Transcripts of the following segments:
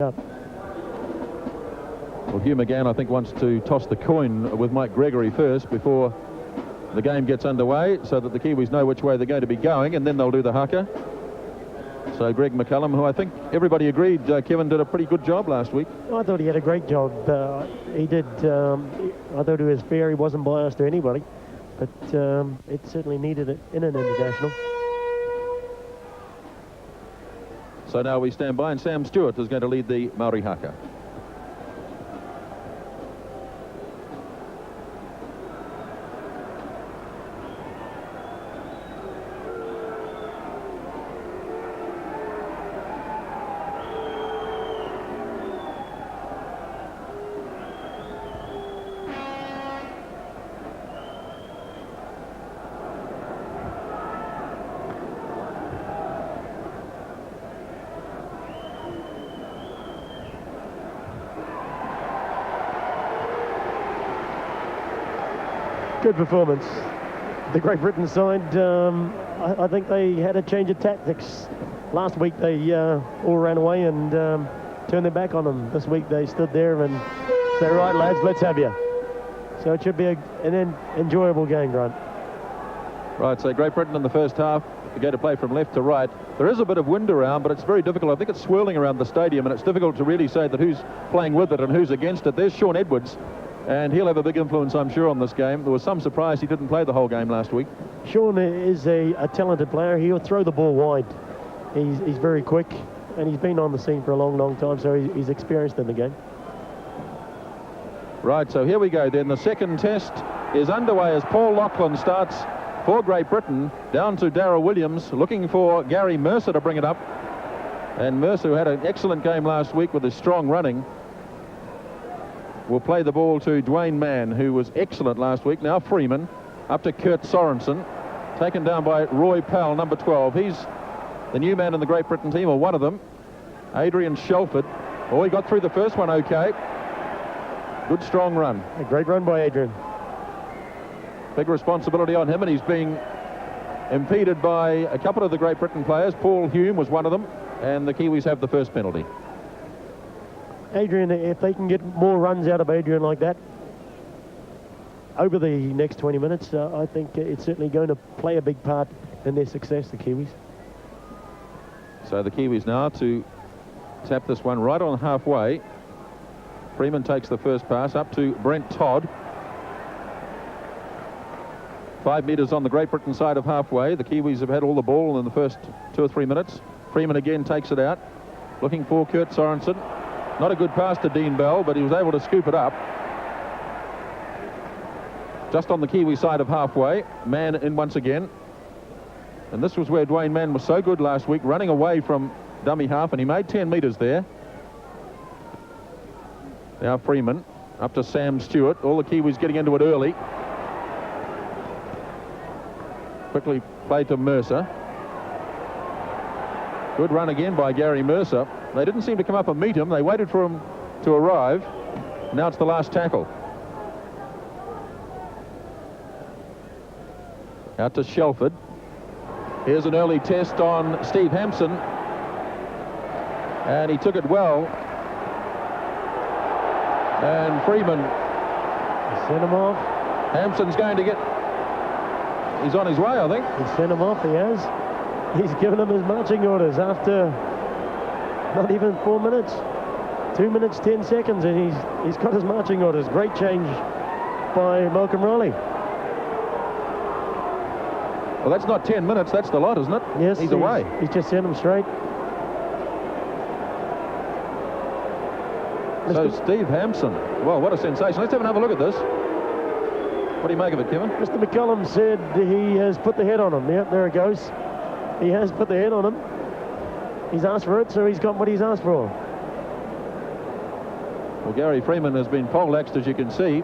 Up. Well, Hugh McGann, I think, wants to toss the coin with Mike Gregory first before the game gets underway, so that the Kiwis know which way they're going to be going, and then they'll do the haka. So Greg McCullum, who I think everybody agreed, Kevin, did a pretty good job last week. I thought he had a great job. He did. I thought he was fair. He wasn't biased to anybody, but it certainly needed it in an international. So now we stand by, and Sam Stewart is going to lead the Maori haka. Good performance. The Great Britain side, I think they had a change of tactics. Last week they all ran away and turned their back on them. This week they stood there and said, right lads, let's have you. So it should be an enjoyable game, Grant. Right, so Great Britain in the first half are going to play from left to right. There is a bit of wind around, but it's very difficult. I think it's swirling around the stadium, and it's difficult to really say that who's playing with it and who's against it. There's Sean Edwards, and he'll have a big influence, I'm sure, on this game. There was some surprise he didn't play the whole game last week. Sean is a talented player. He'll throw the ball wide. He's very quick, and he's been on the scene for a long, long time, so he's experienced in the game. Right, so here we go then. The second test is underway as Paul Lachlan starts for Great Britain, down to Darryl Williams, looking for Gary Mercer to bring it up. And Mercer, who had an excellent game last week with his strong running, will play the ball to Dwayne Mann, who was excellent last week. Now Freeman, up to Kurt Sorensen, taken down by Roy Powell, number 12. He's the new man in the Great Britain team, or one of them. Adrian Shelford. Oh, he got through the first one okay. Good strong run. A great run by Adrian. Big responsibility on him, and he's being impeded by a couple of the Great Britain players. Paul Hume was one of them, and the Kiwis have the first penalty. Adrian, if they can get more runs out of Adrian like that over the next 20 minutes, I think it's certainly going to play a big part in their success, the Kiwis. So the Kiwis now to tap this one right on halfway. Freeman takes the first pass up to Brent Todd. 5 metres on the Great Britain side of halfway. The Kiwis have had all the ball in the first 2 or 3 minutes. Freeman again takes it out, looking for Kurt Sorensen. Not a good pass to Dean Bell, but he was able to scoop it up. Just on the Kiwi side of halfway. Mann in once again. And this was where Dwayne Mann was so good last week, running away from dummy half, and he made 10 metres there. Now Freeman, up to Sam Stewart. All the Kiwis getting into it early. Quickly played to Mercer. Good run again by Gary Mercer. They didn't seem to come up and meet him. They waited for him to arrive. Now it's the last tackle. Out to Shelford. Here's an early test on Steve Hampson. And he took it well. And Freeman sent him off. Hampson's going to get... He's on his way, I think. He sent him off, he has. He's given him his marching orders after not even 4 minutes. 2 minutes, 10 seconds, and he's got his marching orders. Great change by Malcolm Raleigh. Well, that's not 10 minutes, that's the lot, isn't it? Yes. He's away. He's just sent him straight. So Steve Hampson, well, what a sensation. Let's have another look at this. What do you make of it, Kevin? Mr. McCullum said he has put the head on him. Yep, there it goes. He has put the head on him. He's asked for it, so he's got what he's asked for. Well, Gary Freeman has been poleaxed, as you can see.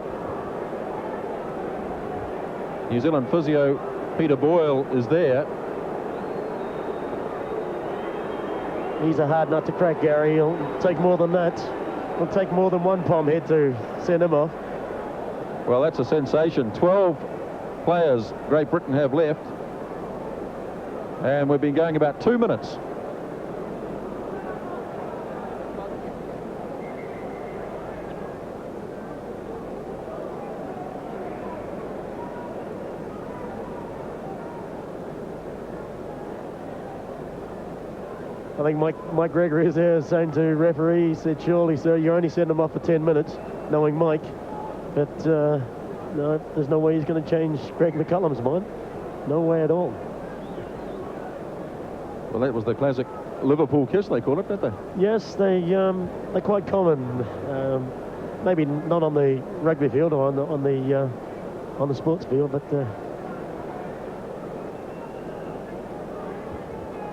New Zealand physio Peter Boyle is there. He's a hard nut to crack, Gary. He'll take more than that. He'll take more than one palm head to send him off. Well, that's a sensation. 12 players Great Britain have left. And we've been going about 2 minutes. I think Mike Gregory is there saying to referee, he said, surely, sir, you only send him off for 10 minutes, knowing Mike. But no, there's no way he's going to change Greg McCullum's mind. No way at all. Well, that was the classic Liverpool kiss, they call it, don't they? Yes, they're quite common. Maybe not on the rugby field or on the sports field, but.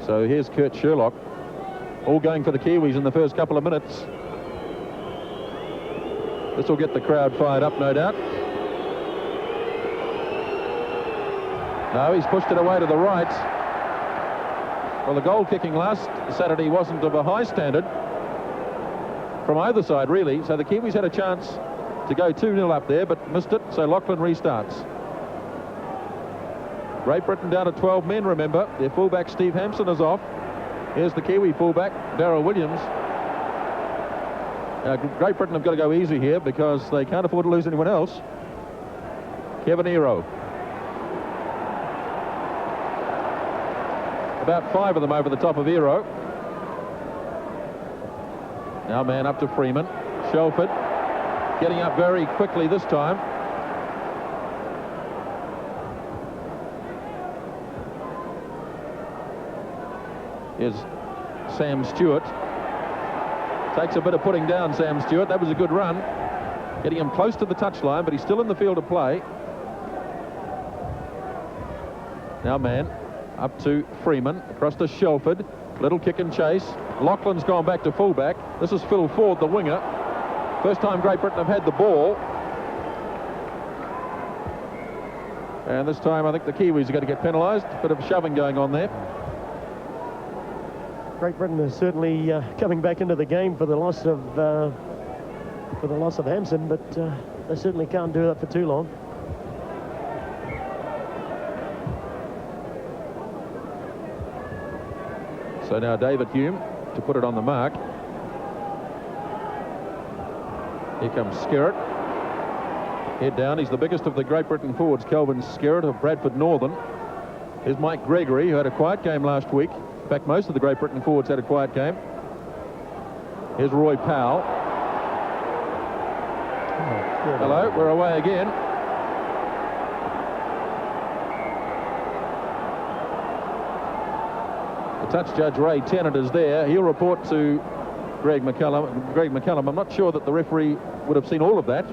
So here's Kurt Sherlock, all going for the Kiwis in the first couple of minutes. This will get the crowd fired up, no doubt. No, he's pushed it away to the right. Well, the goal kicking last Saturday wasn't of a high standard from either side, really. So the Kiwis had a chance to go 2-0 up there, but missed it. So Lachlan restarts. Great Britain down to 12 men, remember. Their fullback, Steve Hampson, is off. Here's the Kiwi fullback, Darryl Williams. Great Britain have got to go easy here because they can't afford to lose anyone else. Kevin Ero. About 5 of them over the top of Ero. Now man up to Freeman. Shelford getting up very quickly this time. Here's Sam Stewart. Takes a bit of putting down, Sam Stewart. That was a good run. Getting him close to the touchline, but he's still in the field of play. Now man up to Freeman, across to Shelford. Little kick and chase. Lachlan's gone back to fullback. This is Phil Ford, the winger. First time Great Britain have had the ball. And this time I think the Kiwis are going to get penalised. Bit of shoving going on there. Great Britain is certainly coming back into the game for the loss of Hampson, but they certainly can't do that for too long. So now David Hume to put it on the mark. Here comes Skerritt. Head down. He's the biggest of the Great Britain forwards, Kelvin Skerritt of Bradford Northern. Here's Mike Gregory, who had a quiet game last week. In fact, most of the Great Britain forwards had a quiet game. Here's Roy Powell. Hello, we're away again. The touch judge, Ray Tennant, is there. He'll report to Greg McCullum. I'm not sure that the referee would have seen all of that.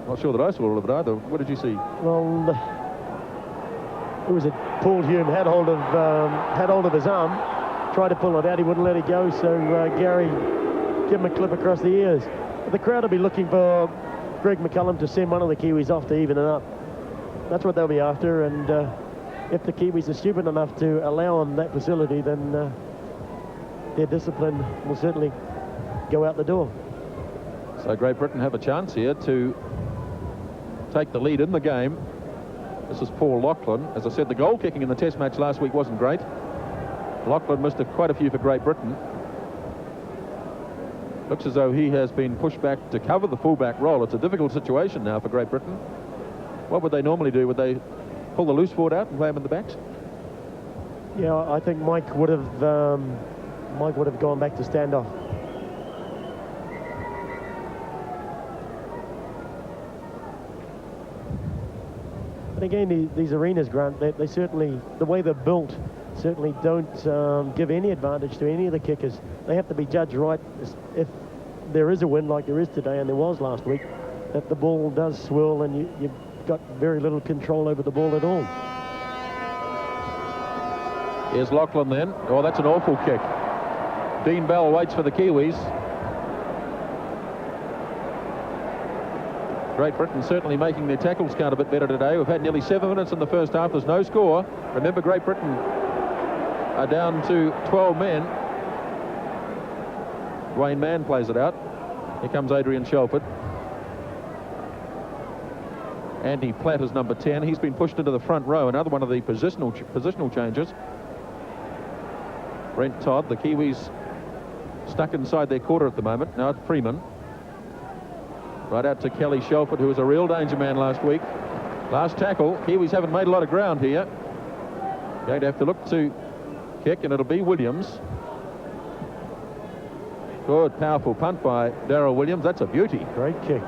Not sure that I saw all of it either. What did you see? Well, it was Paul Hume had hold of his arm, tried to pull it out. He wouldn't let it go, so Gary gave him a clip across the ears. But the crowd will be looking for Greg McCullum to send one of the Kiwis off to even it up. That's what they'll be after, and if the Kiwis are stupid enough to allow them that facility, then their discipline will certainly go out the door. So Great Britain have a chance here to take the lead in the game. This is Paul Lachlan. As I said, the goal kicking in the test match last week wasn't great. Lachlan missed quite a few for Great Britain. Looks as though he has been pushed back to cover the fullback role. It's a difficult situation now for Great Britain. What would they normally do? Would they pull the loose forward out and play him in the backs? Yeah, I think Mike would have gone back to standoff. But again, these arenas, Grant, they certainly, the way they're built, certainly don't give any advantage to any of the kickers. They have to be judged right. If there is a wind like there is today, and there was last week, that the ball does swirl and you've got very little control over the ball at all. Here's Lachlan then. Oh, that's an awful kick. Dean Bell waits for the Kiwis. Great Britain certainly making their tackles count a bit better today. We've had nearly 7 minutes in the first half. There's no score. Remember, Great Britain are down to 12 men. Wayne Mann plays it out. Here comes Adrian Shelford. Andy Platt is number 10. He's been pushed into the front row. Another one of the positional changes. Brent Todd, the Kiwis stuck inside their quarter at the moment. Now it's Freeman. Right out to Kelly Shelford, who was a real danger man last week. Last tackle. Kiwis haven't made a lot of ground here. Going to have to look to kick, and it'll be Williams. Good, powerful punt by Darryl Williams. That's a beauty. Great kick.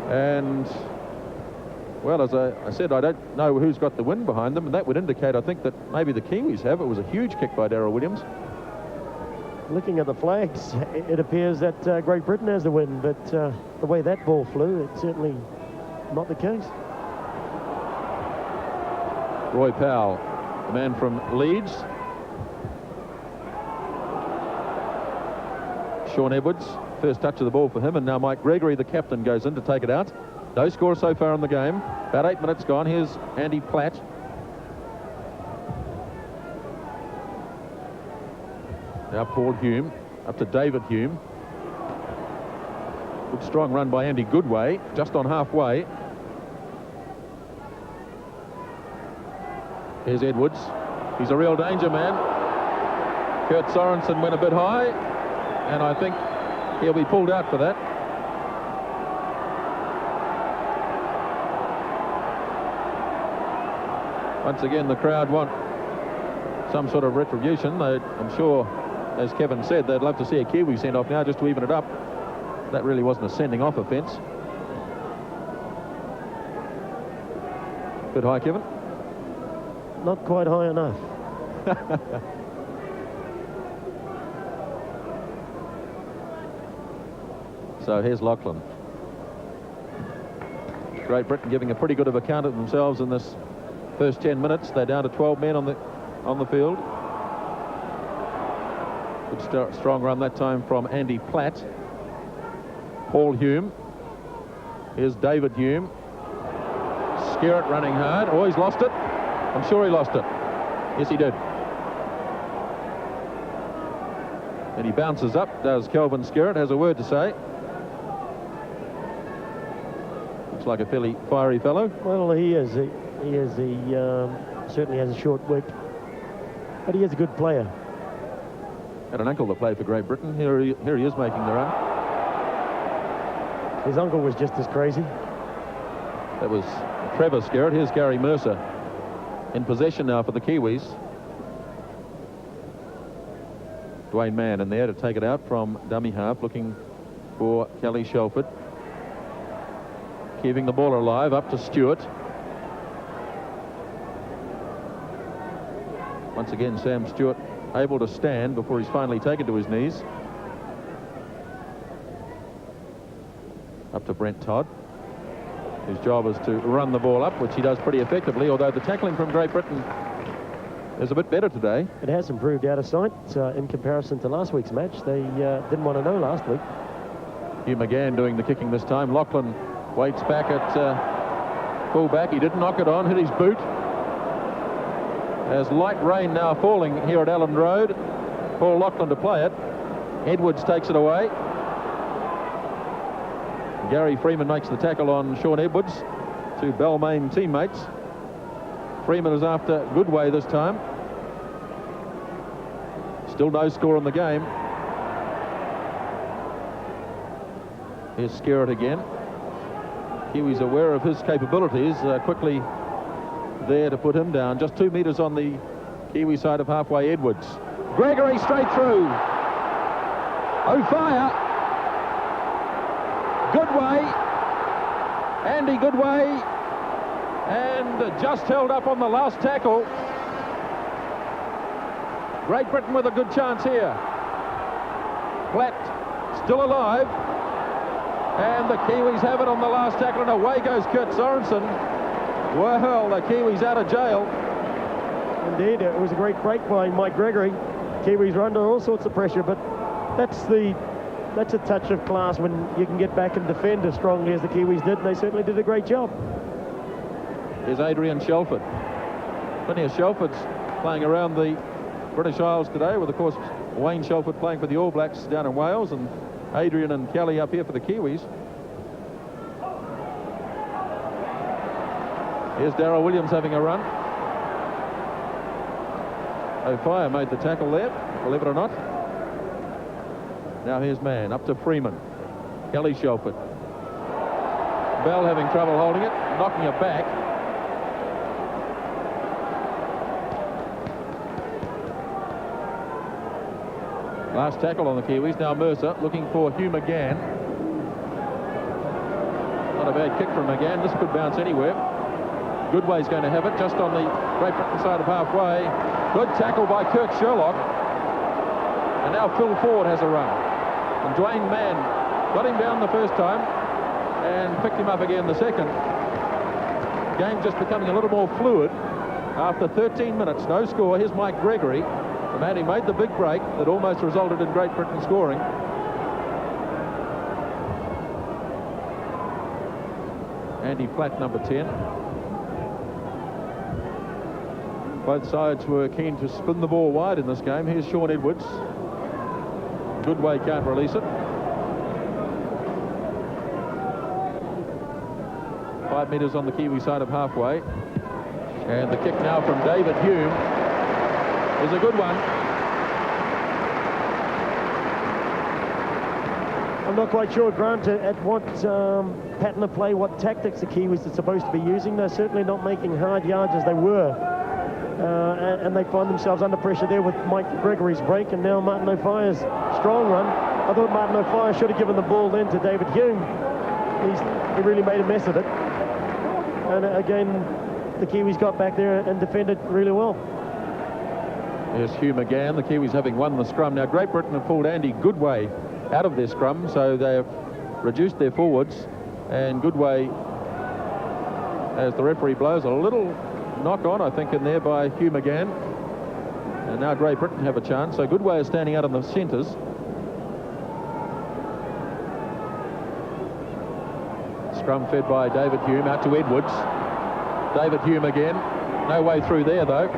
And, well, as I said, I don't know who's got the wind behind them, and that would indicate, I think, that maybe the Kiwis have. It was a huge kick by Darryl Williams. Looking at the flags, it appears that Great Britain has the win, but the way that ball flew, it's certainly not the case. Roy Powell, the man from Leeds. Sean Edwards, first touch of the ball for him, and now Mike Gregory, the captain, goes in to take it out. No score so far in the game. About 8 minutes gone. Here's Andy Platt. Now Paul Hume, up to David Hume. Good strong run by Andy Goodway, just on halfway. Here's Edwards. He's a real danger man. Kurt Sorensen went a bit high, and I think he'll be pulled out for that. Once again, the crowd want some sort of retribution. I'm sure, as Kevin said, they'd love to see a Kiwi sent off now just to even it up. That really wasn't a sending off offence. Bit high, Kevin? Not quite high enough. So here's Lachlan. Great Britain giving a pretty good of account of themselves in this first 10 minutes. They're down to 12 men on the field. Good strong run that time from Andy Platt. Paul Hume. Here's David Hume. Skerritt running hard. Oh, he's lost it. I'm sure he lost it. Yes, he did. And he bounces up, does Kelvin Skerritt, has a word to say. Looks like a fairly fiery fellow. Well, he is. He certainly has a short whip, but he is a good player. Had an uncle that played for Great Britain. Here he is making the run. His uncle was just as crazy. That was Trevor Skerritt. Here's Gary Mercer in possession now for the Kiwis. Dwayne Mann in there to take it out from dummy half, looking for Kelly Shelford. Keeping the ball alive, up to Stewart. Once again, Sam Stewart able to stand before he's finally taken to his knees. Up to Brent Todd, whose job is to run the ball up, which he does pretty effectively, although the tackling from Great Britain is a bit better today. It has improved out of sight in comparison to last week's match. They didn't want to know last week. Hugh McGann doing the kicking this time. Lachlan waits back at full back. He didn't knock it on, hit his boot. There's light rain now falling here at Elland Road. Paul Lachlan to play it. Edwards takes it away. Gary Freeman makes the tackle on Sean Edwards, two Balmain teammates. Freeman is after Goodway this time. Still no score in the game. Here's Skerritt again. Kiwi's aware of his capabilities, quickly there to put him down. Just 2 metres on the Kiwi side of halfway. Edwards. Gregory straight through. O'Fire. Goodway. Andy Goodway. And just held up on the last tackle. Great Britain with a good chance here. Platt still alive. And the Kiwis have it on the last tackle, and away goes Kurt Sorensen. Well, the Kiwis out of jail. Indeed, it was a great break by Mike Gregory. Kiwis are under all sorts of pressure, but that's a touch of class when you can get back and defend as strongly as the Kiwis did, and they certainly did a great job. Here's Adrian Shelford. Plenty of Shelfords playing around the British Isles today, with, of course, Wayne Shelford playing for the All Blacks down in Wales, and Adrian and Kelly up here for the Kiwis. Here's Darryl Williams having a run. O'Fire made the tackle there, believe it or not. Now here's Mann, up to Freeman. Kelly Shelford. Bell having trouble holding it, knocking it back. Last tackle on the Kiwis. Now Mercer looking for Hugh McGann. Not a bad kick from McGann. This could bounce anywhere. Goodway's going to have it just on the Great Britain side of halfway. Good tackle by Kirk Sherlock. And now Phil Ford has a run. And Dwayne Mann got him down the first time and picked him up again the second. Game just becoming a little more fluid. After 13 minutes, no score. Here's Mike Gregory, the man who made the big break that almost resulted in Great Britain scoring. Andy Platt, number 10. Both sides were keen to spin the ball wide in this game. Here's Sean Edwards. Goodway can't release it. 5 metres on the Kiwi side of halfway. And the kick now from David Hume is a good one. I'm not quite sure, Grant, at what pattern of play, what tactics the Kiwis are supposed to be using. They're certainly not making hard yards as they were. And they find themselves under pressure there with Mike Gregory's break, and now Martin O'Fire's strong run. I thought Martin O'Fire should have given the ball then to David Hume. He really made a mess of it. And again, the Kiwis got back there and defended really well. Here's Hugh McGann, the Kiwis having won the scrum. Now Great Britain have pulled Andy Goodway out of their scrum, so they have reduced their forwards. And Goodway, as the referee blows, a little knock on, I think, in there by Hugh McGann. And now Great Britain have a chance. So Goodway is standing out on the centres. Scrum fed by David Hume, out to Edwards. David Hume again. No way through there, though.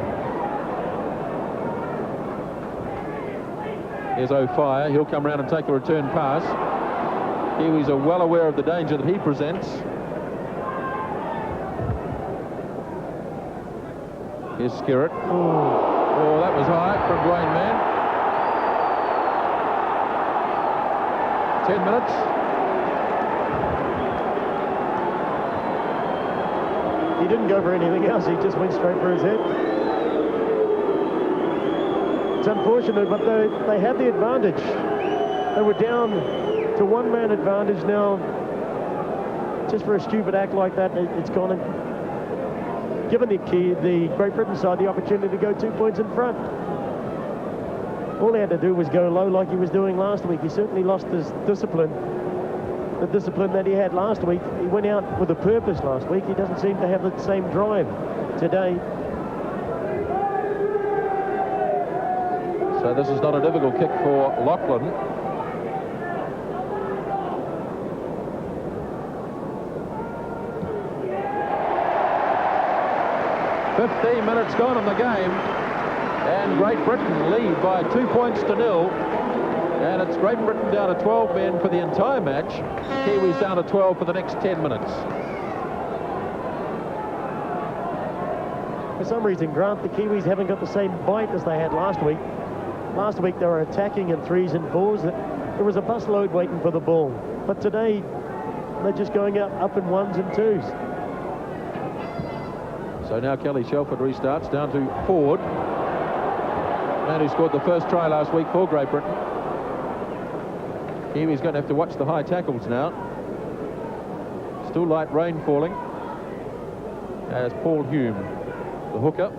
Here's O'Fire. He'll come around and take the return pass. Kiwis are well aware of the danger that he presents. Here's Skerritt. Oh, that was high from Dwayne Mann. 10 minutes. He didn't go for anything else. He just went straight for his head. It's unfortunate, but they had the advantage. They were down to one-man advantage now. Just for a stupid act like that, it's gone and given the Great Britain side the opportunity to go 2 points in front. All he had to do was go low like he was doing last week. He certainly lost his discipline. The discipline that he had last week. He went out with a purpose last week. He doesn't seem to have the same drive today. So this is not a difficult kick for Lachlan. "15 minutes gone in the game, and Great Britain lead by 2 points to 0. And it's Great Britain down to 12 men for the entire match. Kiwis down to 12 for the next 10 minutes. For some reason, Grant, the Kiwis haven't got the same bite as they had last week. Last week they were attacking in 3s and 4s. There was a busload waiting for the ball. But today, they're just going up in 1s and 2s. So now Kelly Shelford restarts down to Ford. Man who scored the first try last week for Great Britain. Kiwi's going to have to watch the high tackles now. Still light rain falling. As Paul Hume, the hooker,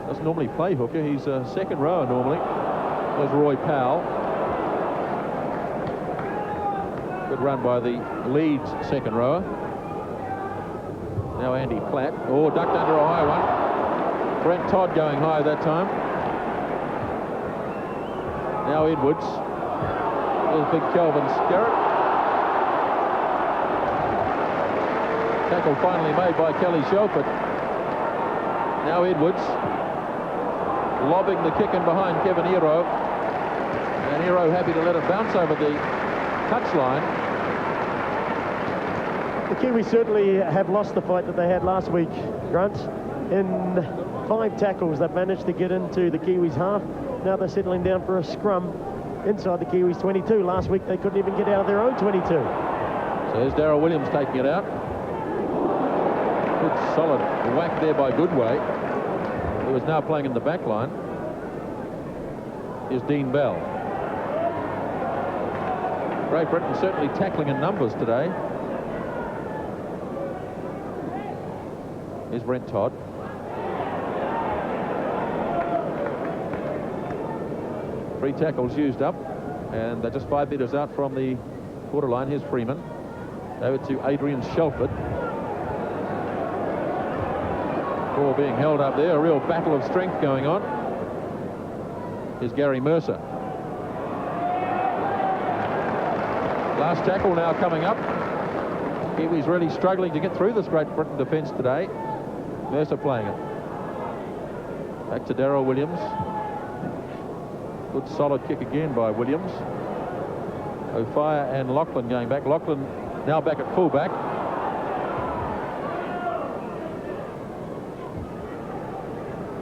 doesn't normally play hooker. He's a second rower normally. There's Roy Powell. Good run by the Leeds second rower. Now Andy Platt. Oh, ducked under a high one. Brent Todd going high that time. Now Edwards. There's big Kelvin Skerritt. Tackle finally made by Kelly Shelford. Now Edwards. Lobbing the kick in behind Kevin Hero. And Hero happy to let it bounce over the touchline. The Kiwis certainly have lost the fight that they had last week, Grant. In 5 tackles, they've managed to get into the Kiwis' half. Now they're settling down for a scrum inside the Kiwis' 22. Last week they couldn't even get out of their own 22. So there's Darryl Williams taking it out. Good solid whack there by Goodway, who is now playing in the back line. Here's Dean Bell. Great Britain certainly tackling in numbers today. Here's Brent Todd. Three tackles used up, and they're just 5 metres out from the quarter line. Here's Freeman. Over to Adrian Shelford. Ball being held up there, a real battle of strength going on. Here's Gary Mercer. Last tackle now coming up. Kiwis really struggling to get through this Great Britain defence today. Mercer playing it. Back to Darryl Williams. Good solid kick again by Williams. O'Fire and Lachlan going back. Lachlan now back at fullback.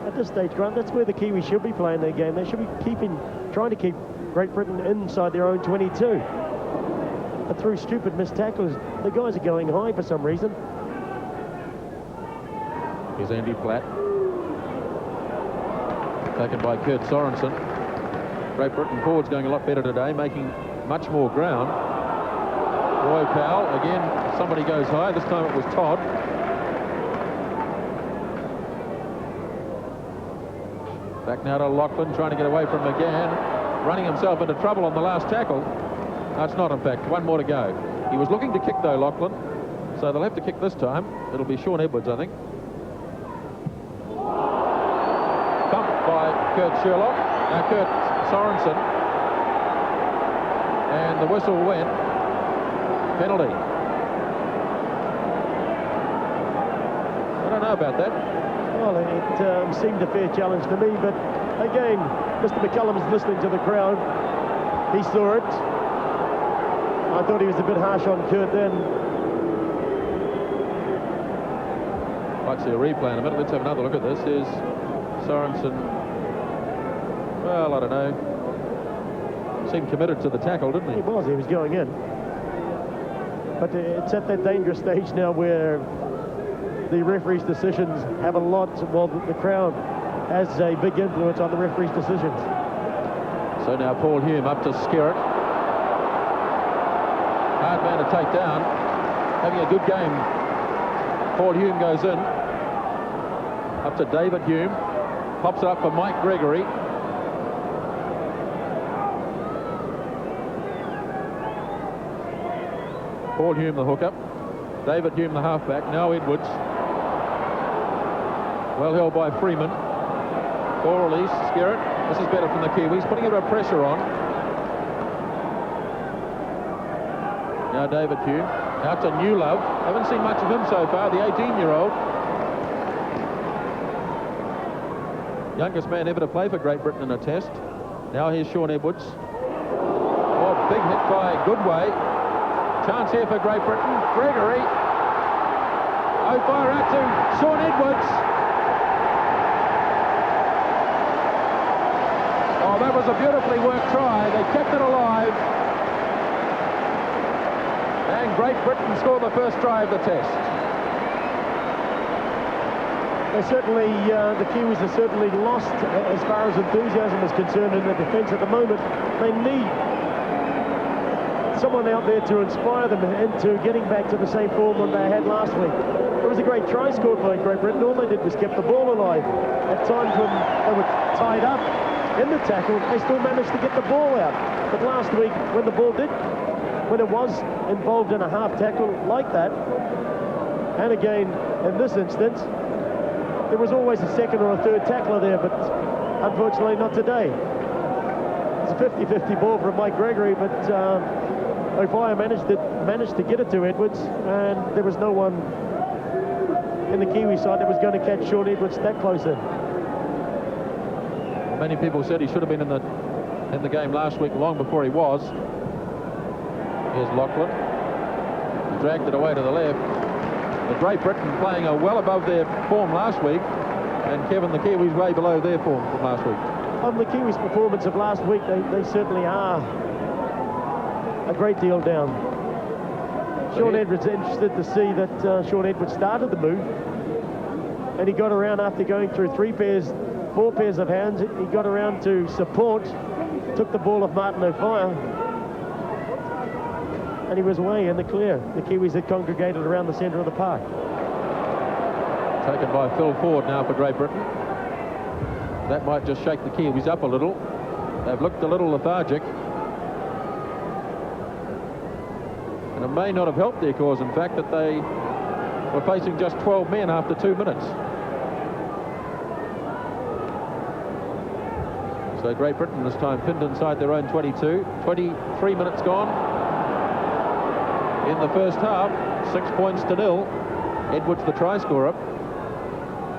At this stage, Grant, that's where the Kiwis should be playing their game. They should be trying to keep Great Britain inside their own 22. But through stupid missed tackles, the guys are going high for some reason. Here's Andy Platt. Taken by Kurt Sorensen. Great Britain forwards going a lot better today, making much more ground. Roy Powell, again, somebody goes high. This time it was Todd. Back now to Lachlan, trying to get away from McGann. Running himself into trouble on the last tackle. No, it's not, in fact. One more to go. He was looking to kick, though, Lachlan. So they'll have to kick this time. It'll be Sean Edwards, I think. Bumped by Kurt Sorensen. And the whistle went. Penalty. I don't know about that. Well, it seemed a fair challenge to me, but again, Mr. McCullum's listening to the crowd. He saw it. I thought he was a bit harsh on Kurt then. Might see a replay in a minute. Let's have another look at this. Here's Sorensen. Well, I don't know. Seemed committed to the tackle, didn't he? He was going in. But it's at that dangerous stage now where the referee's decisions have a lot, well, the crowd has a big influence on the referee's decisions. So now Paul Hume up to Skerritt. Hard man to take down. Having a good game. Paul Hume goes in. Up to David Hume. Pops it up for Mike Gregory. Paul Hume the hookup. David Hume the halfback. Now Edwards. Well held by Freeman. Ball release. Skerritt. This is better from the Kiwis. Putting a bit of pressure on. Now David Hume. Out to Newlove. Haven't seen much of him so far, the 18-year-old. Youngest man ever to play for Great Britain in a test. Now here's Sean Edwards. Oh, big hit by Goodway. Chance here for Great Britain. Gregory. O'Fire out to Sean Edwards. Oh, that was a beautifully worked try. They kept it alive. And Great Britain scored the first try of the test. They're certainly, the Kiwis are certainly lost as far as enthusiasm is concerned in the defence at the moment. They need someone out there to inspire them into getting back to the same form that they had last week. It was a great try scored by Great Britain. All they did was keep the ball alive. At times when they were tied up in the tackle, they still managed to get the ball out. But last week, when the ball did, when it was involved in a half tackle like that, and again, in this instance, there was always a second or a third tackler there, but unfortunately not today. It's a 50-50 ball from Mike Gregory, but O'Fire managed to get it to Edwards, and there was no one in the Kiwi side that was going to catch Sean Edwards that close in. Many people said he should have been in the game last week, long before he was. Here's Lachlan. Dragged it away to the left. The Great Britain playing well above their form last week, and Kevin, the Kiwis way below their form from last week. On the Kiwis' performance of last week, they certainly are a great deal down. Sean Edwards interested to see that Sean Edwards started the move, and he got around after going through 4 pairs of hands. He got around to support, took the ball off Martin O'Fire. and he was away in the clear. The Kiwis had congregated around the centre of the park. Taken by Phil Ford now for Great Britain. That might just shake the Kiwis up a little. They've looked a little lethargic. And it may not have helped their cause, in fact, that they were facing just 12 men after 2 minutes. So Great Britain this time pinned inside their own 22. 23 minutes gone in the first half. 6 points to 0. Edwards the try scorer.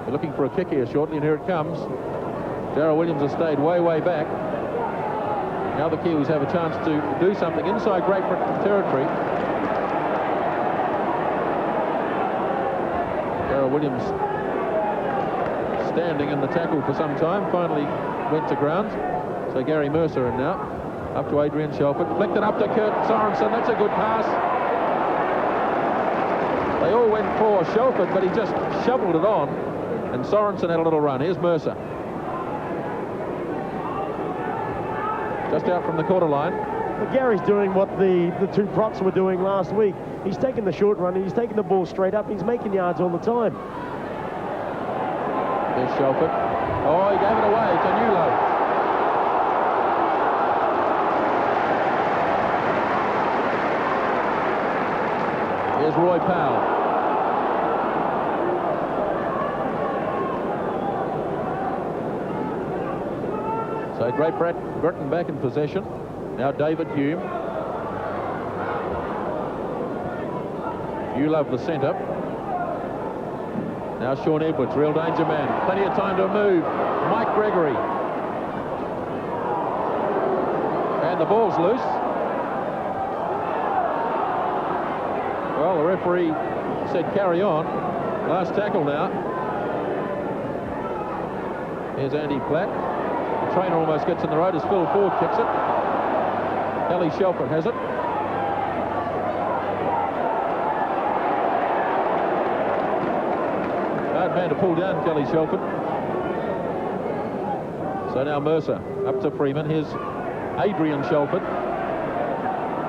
We're looking for a kick here shortly, and here it comes. Darryl Williams has stayed way back. Now the Kiwis have a chance to do something inside Great Britain territory. Darryl Williams standing in the tackle for some time, finally went to ground. So Gary Mercer in now, up to Adrian Shelford, flicked it up to Kurt Sorensen. That's a good pass. They all went for Shelford, but he just shoveled it on, and Sorensen had a little run. Here's Mercer. Just out from the quarter line. But Gary's doing what the two props were doing last week. He's taking the short run and he's taking the ball straight up. He's making yards all the time. There's Shelford. Oh, he gave it away to Newlow. Here's Roy Powell. So Great Britain back in possession. Now David Hume. You love the centre. Now Sean Edwards, real danger man. Plenty of time to move. Mike Gregory. And the ball's loose. Well, the referee said carry on. Last tackle now. Here's Andy Platt. The trainer almost gets in the road as Phil Ford kicks it. Kelly Shelford has it. Hard man to pull down, Kelly Shelford. So now Mercer up to Freeman. Here's Adrian Shelford.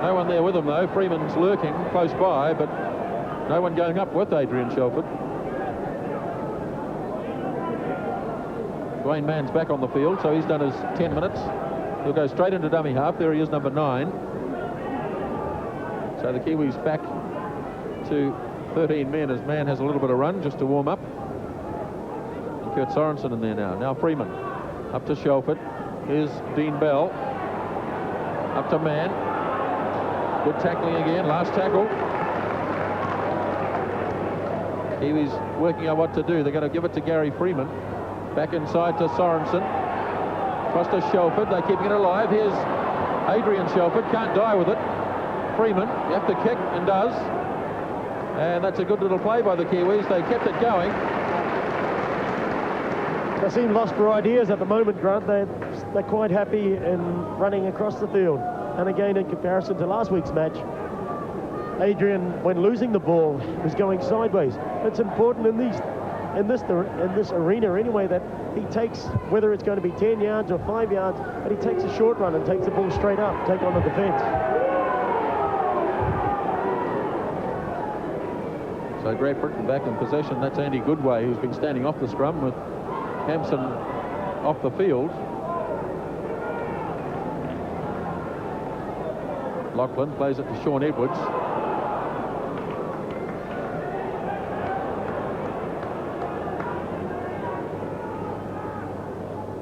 No one there with him though. Freeman's lurking close by, but no one going up with Adrian Shelford. Dwayne Mann's back on the field, so he's done his 10 minutes. He'll go straight into dummy half. There he is, number 9. So the Kiwis back to 13 men as Mann has a little bit of run just to warm up. And Kurt Sorensen in there now. Now Freeman up to Shelford. Here's Dean Bell. Up to Mann. Good tackling again. Last tackle. Kiwis working out what to do. They're going to give it to Gary Freeman. Back inside to Sorensen. Across to Shelford. They're keeping it alive. Here's Adrian Shelford. Can't die with it. Freeman, you have to kick, and does. And that's a good little play by the Kiwis. They kept it going. They seem lost for ideas at the moment, Grant. They're quite happy in running across the field. And again, in comparison to last week's match, Adrian, when losing the ball, was going sideways. It's important in this arena anyway that he takes, whether it's going to be 10 yards or 5 yards, but he takes a short run and takes the ball straight up, take on the defence. So Great Britain back in possession. That's Andy Goodway, who's been standing off the scrum with Hampson off the field. Lachlan plays it to Sean Edwards.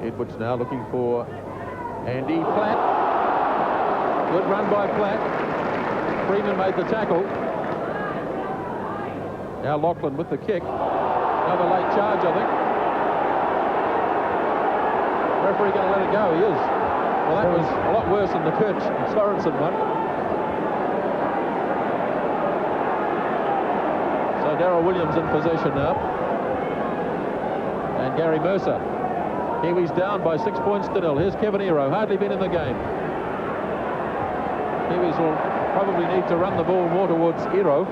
Edwards now looking for Andy Platt. Good run by Platt. Freeman made the tackle. Now Lachlan with the kick. Another late charge, I think. Referee going to let it go. He is. Well, that was a lot worse than the Kurt Sorensen one. So Darryl Williams in possession now. And Gary Mercer. Kiwis down by 6 points to 0. Here's Kevin Ero, hardly been in the game. Kiwis will probably need to run the ball more towards Ero.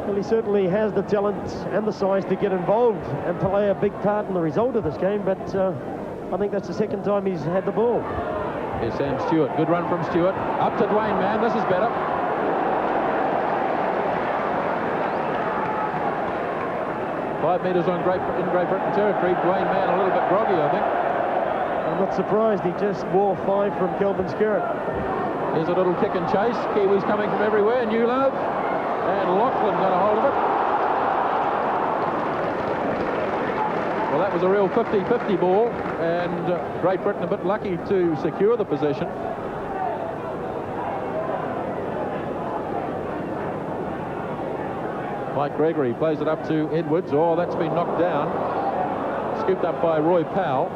Well, he certainly has the talent and the size to get involved and play a big part in the result of this game, but I think that's the second time he's had the ball. Here's Sam Stewart. Good run from Stewart. Up to Dwayne Mann. This is better. Five metres in Great Britain territory. Dwayne Mann a little bit groggy, I think. I'm not surprised. He just wore 5 from Kelvin Skerritt. Here's a little kick and chase. Kiwis coming from everywhere. New Love. And Lachlan got a hold of it. Well, that was a real 50-50 ball, and Great Britain a bit lucky to secure the possession. Mike Gregory plays it up to Edwards. Oh, that's been knocked down. Scooped up by Roy Powell.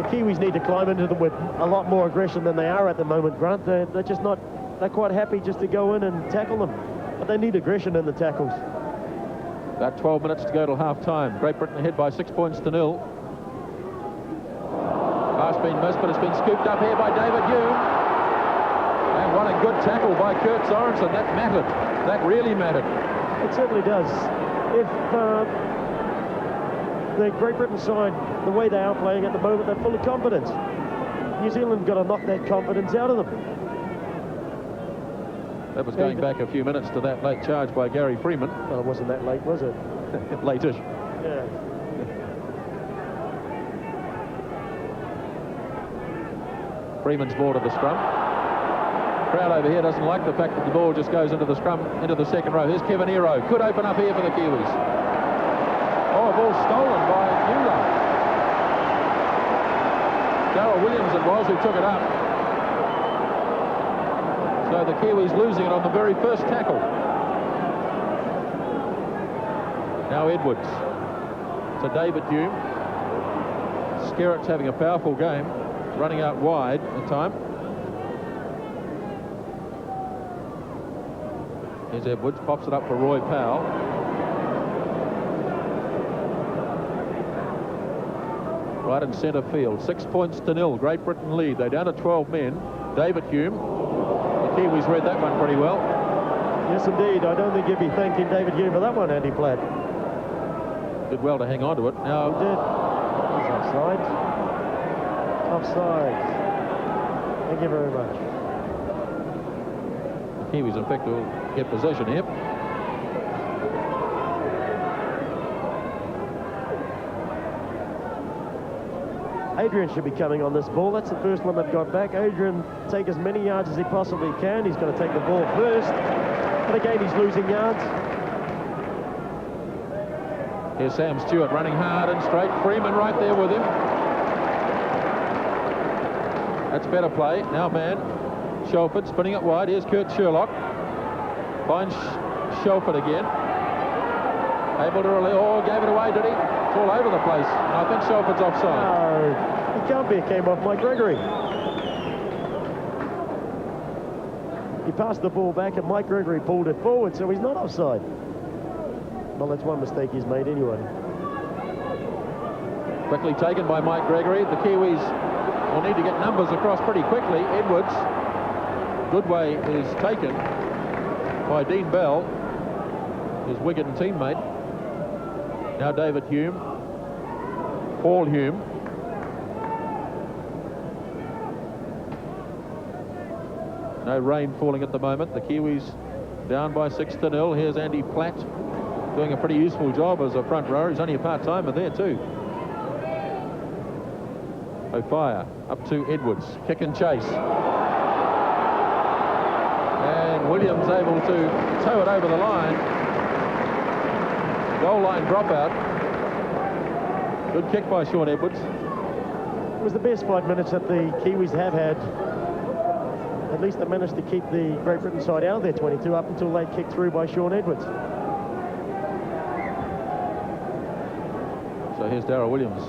The Kiwis need to climb into them with a lot more aggression than they are at the moment, Grant. They're just not, they're quite happy just to go in and tackle them. But they need aggression in the tackles. About 12 minutes to go till half-time. Great Britain ahead by 6 points to 0. Pass been missed, but it's been scooped up here by David Hume. And what a good tackle by Kurt Sorensen. That mattered. That really mattered. It certainly does. If the Great Britain side, the way they are playing at the moment, they're full of confidence. New Zealand got to knock that confidence out of them. That was going back a few minutes to that late charge by Gary Freeman. Well, it wasn't that late, was it? Late-ish. Yeah. Freeman's ball to the scrum. Crowd over here doesn't like the fact that the ball just goes into the scrum, into the second row. Here's Kevin Ero. Could open up here for the Kiwis. Oh, a ball stolen by Newland. Darryl Williams it was who took it up. So the Kiwis losing it on the very first tackle. Now Edwards to David Hume. Skerritt's having a powerful game, running out wide at the time. Here's Edwards, pops it up for Roy Powell. Right in centre field, 6 points to 0. Great Britain lead. They're down to 12 men. David Hume. The Kiwis read that one pretty well. Yes, indeed. I don't think you'd be thanking David Hume for that one, Andy Platt. Did well to hang on to it. Now, he did. He's offside. Offside. Thank you very much. The Kiwis, in fact, will get possession here. Adrian should be coming on this ball. That's the first one they've got back. Adrian take as many yards as he possibly can. He's going to take the ball first. But again, he's losing yards. Here's Sam Stewart running hard and straight. Freeman right there with him. That's better play. Now man. Shelford spinning it wide. Here's Kurt Sherlock. Finds Shelford again. Able to release. Oh, gave it away, did he? It's all over the place. And I think Shelford's offside. No, he can't be. It came off Mike Gregory. He passed the ball back and Mike Gregory pulled it forward, so he's not offside. Well, that's one mistake he's made anyway. Quickly taken by Mike Gregory. The Kiwis will need to get numbers across pretty quickly. Edwards. Goodway is taken by Dean Bell, his Wigan teammate. Now David Hume. Paul Hume. No rain falling at the moment. The Kiwis down by 6-0. Here's Andy Platt doing a pretty useful job as a front rower. He's only a part-timer there too. O'Fire up to Edwards. Kick and chase. And Williams able to tow it over the line. Goal line dropout. Good kick by Sean Edwards. It was the best 5 minutes that the Kiwis have had. At least they managed to keep the Great Britain side out of their 22 up until they kicked through by Sean Edwards. So here's Darryl Williams.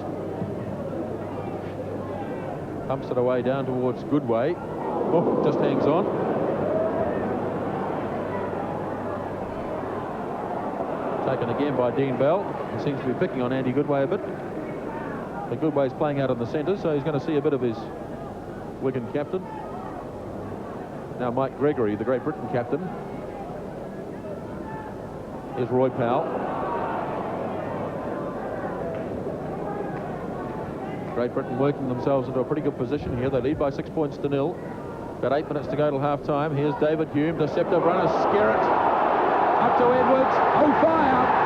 Pumps it away down towards Goodway. Oh, just hangs on. Taken again by Dean Bell. He seems to be picking on Andy Goodway a bit. But Goodway's playing out in the centre, so he's going to see a bit of his Wigan captain. Now Mike Gregory, the Great Britain captain. Here's Roy Powell. Great Britain working themselves into a pretty good position here. They lead by 6 points to 0. About 8 minutes to go till half-time. Here's David Hume, deceptive runner, Skerritt. Up to Edwards. Oh, fire!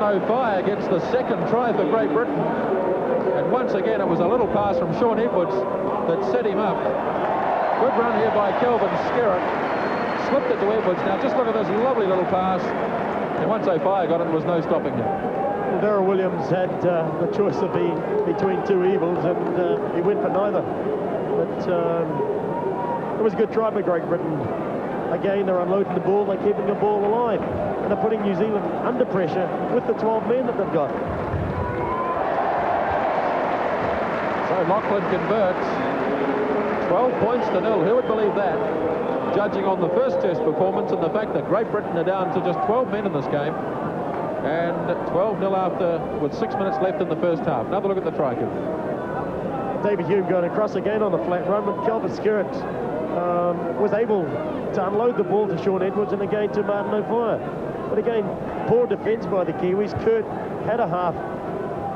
O'Fire gets the second try for Great Britain, and once again it was a little pass from Sean Edwards that set him up. Good run here by Kelvin Skerritt, slipped it to Edwards. Now just look at this lovely little pass, and once O'Fire got it, there was no stopping him. Well, Darryl Williams had the choice of being between two evils, and he went for neither. But it was a good try by Great Britain. Again, they're unloading the ball, they're keeping the ball alive, and they're putting New Zealand under pressure with the 12 men that they've got. So Lachlan converts. 12 points to 0. Who would believe that? Judging on the first test performance and the fact that Great Britain are down to just 12 men in this game, and 12-0 after, with 6 minutes left in the first half. Another look at the try kick. David Hume going across again on the flat run, but Kelvin Skerritt was able to unload the ball to Sean Edwards and again to Martin O'Fire. But again, poor defence by the Kiwis. Kurt had a half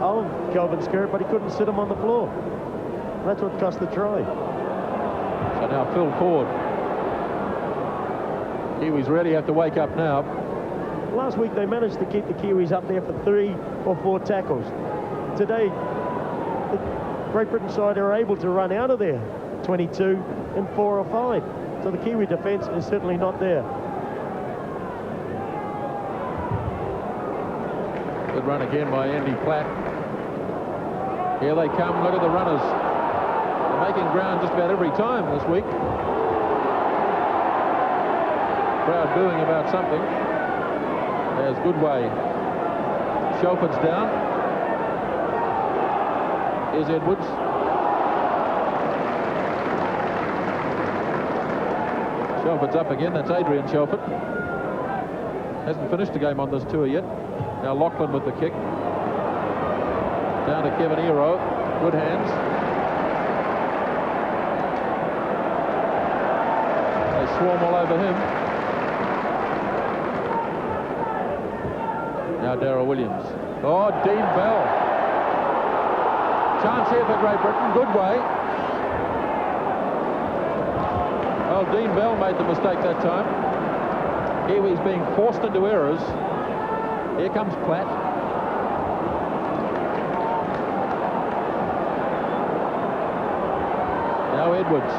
of Kelvin Skerritt, but he couldn't sit him on the floor. That's what cost the try. So now Phil Ford. Kiwis really have to wake up now. Last week they managed to keep the Kiwis up there for 3 or 4 tackles. Today, the Great Britain side are able to run out of there 22 in 4 or 5. So the Kiwi defence is certainly not there. Good run again by Andy Platt. Here they come. Look at the runners. They're making ground just about every time this week. Crowd booing about something. There's Goodway. Shelford's down. Here's Edwards. Shelford's up again. That's Adrian Shelford. Hasn't finished the game on this tour yet. Now Lachlan with the kick. Down to Kevin Ero. Good hands. They swarm all over him. Now Darryl Williams. Oh, Dean Bell. Chance here for Great Britain. Good way. Well, Dean Bell made the mistake that time. Kiwis being forced into errors. Here comes Platt. Now Edwards.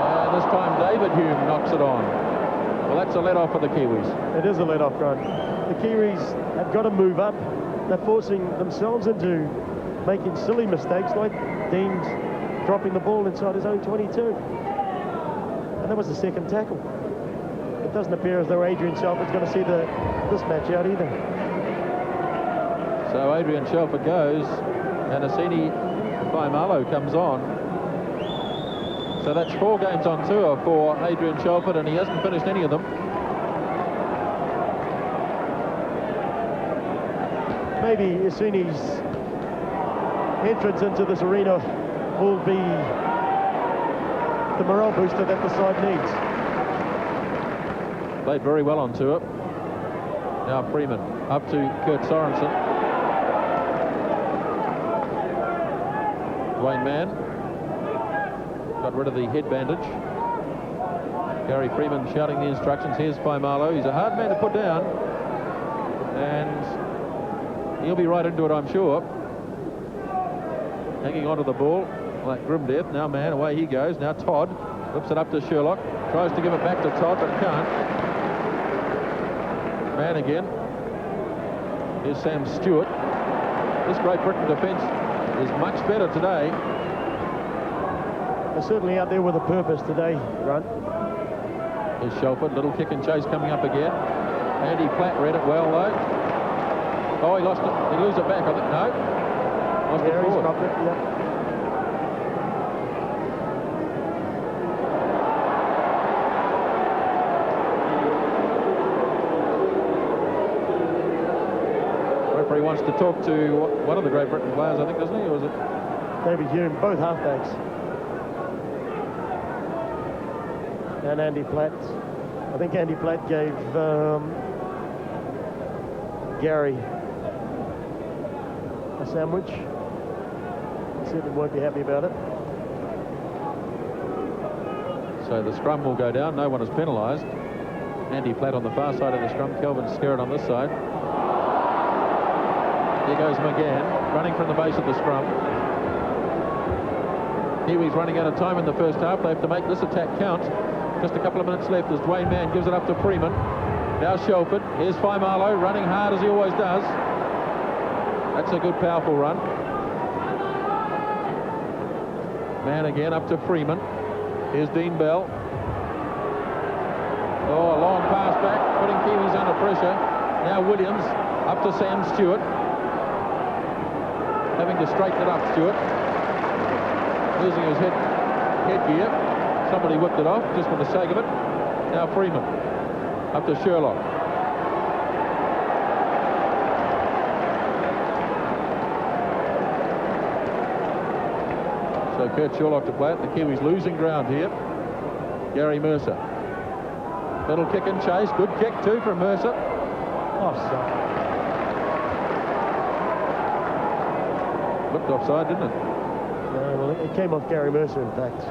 And this time David Hume knocks it on. Well, that's a let-off for the Kiwis. It is a let-off, Grant. The Kiwis have got to move up. They're forcing themselves into making silly mistakes like Dean's dropping the ball inside his own 22. And that was the second tackle. It doesn't appear as though Adrian Shelford's going to see this match out either. So Adrian Shelford goes, and Asini Faimalo comes on. So that's 4 games on tour for Adrian Shelford, and he hasn't finished any of them. Maybe Asini's entrance into this arena will be the morale booster that the side needs. Played very well on tour. Now Freeman up to Kurt Sorensen. Dwayne Mann got rid of the head bandage. Gary Freeman shouting the instructions. Here's Faimalo. He's a hard man to put down, and he'll be right into it, I'm sure. Hanging onto the ball like grim death. Now Mann, away he goes. Now Todd whips it up to Sherlock. Tries to give it back to Todd, but can't. Mann again. Here's Sam Stewart. This Great Britain defence is much better today. They're certainly out there with a purpose today, Grant. Here's Shelford. Little kick and chase coming up again. Andy Platt read it well, though. Oh, he lost it. He lose it back, I think. No. Lost it forward. Dropped it, yeah. referee wants to talk to one of the Great Britain players, I think, doesn't he? Or was it David Hume, both halfbacks. And Andy Platt. I think Andy Platt gave Gary a sandwich. He certainly won't be happy about it. So the scrum will go down. No one is penalised. Andy Platt on the far side of the scrum. Kelvin Skerritt on this side. Here goes McGann, running from the base of the scrum. Kiwis running out of time in the first half. They have to make this attack count. Just a couple of minutes left as Dwayne Mann gives it up to Freeman. Now Shelford. Here's Faimalo running hard as he always does. That's a good, powerful run. Mann again up to Freeman. Here's Dean Bell. Oh, a long pass back, putting Kiwis under pressure. Now Williams up to Sam Stewart. Having to straighten it up, Stewart. Losing his headgear. Somebody whipped it off just for the sake of it. Now Freeman up to Sherlock. So Kurt Sherlock to Platt. The Kiwis losing ground here. Gary Mercer. Little kick and chase. Good kick too from Mercer. Offside. Looked offside, didn't it? No, well, it came off Gary Mercer, in fact.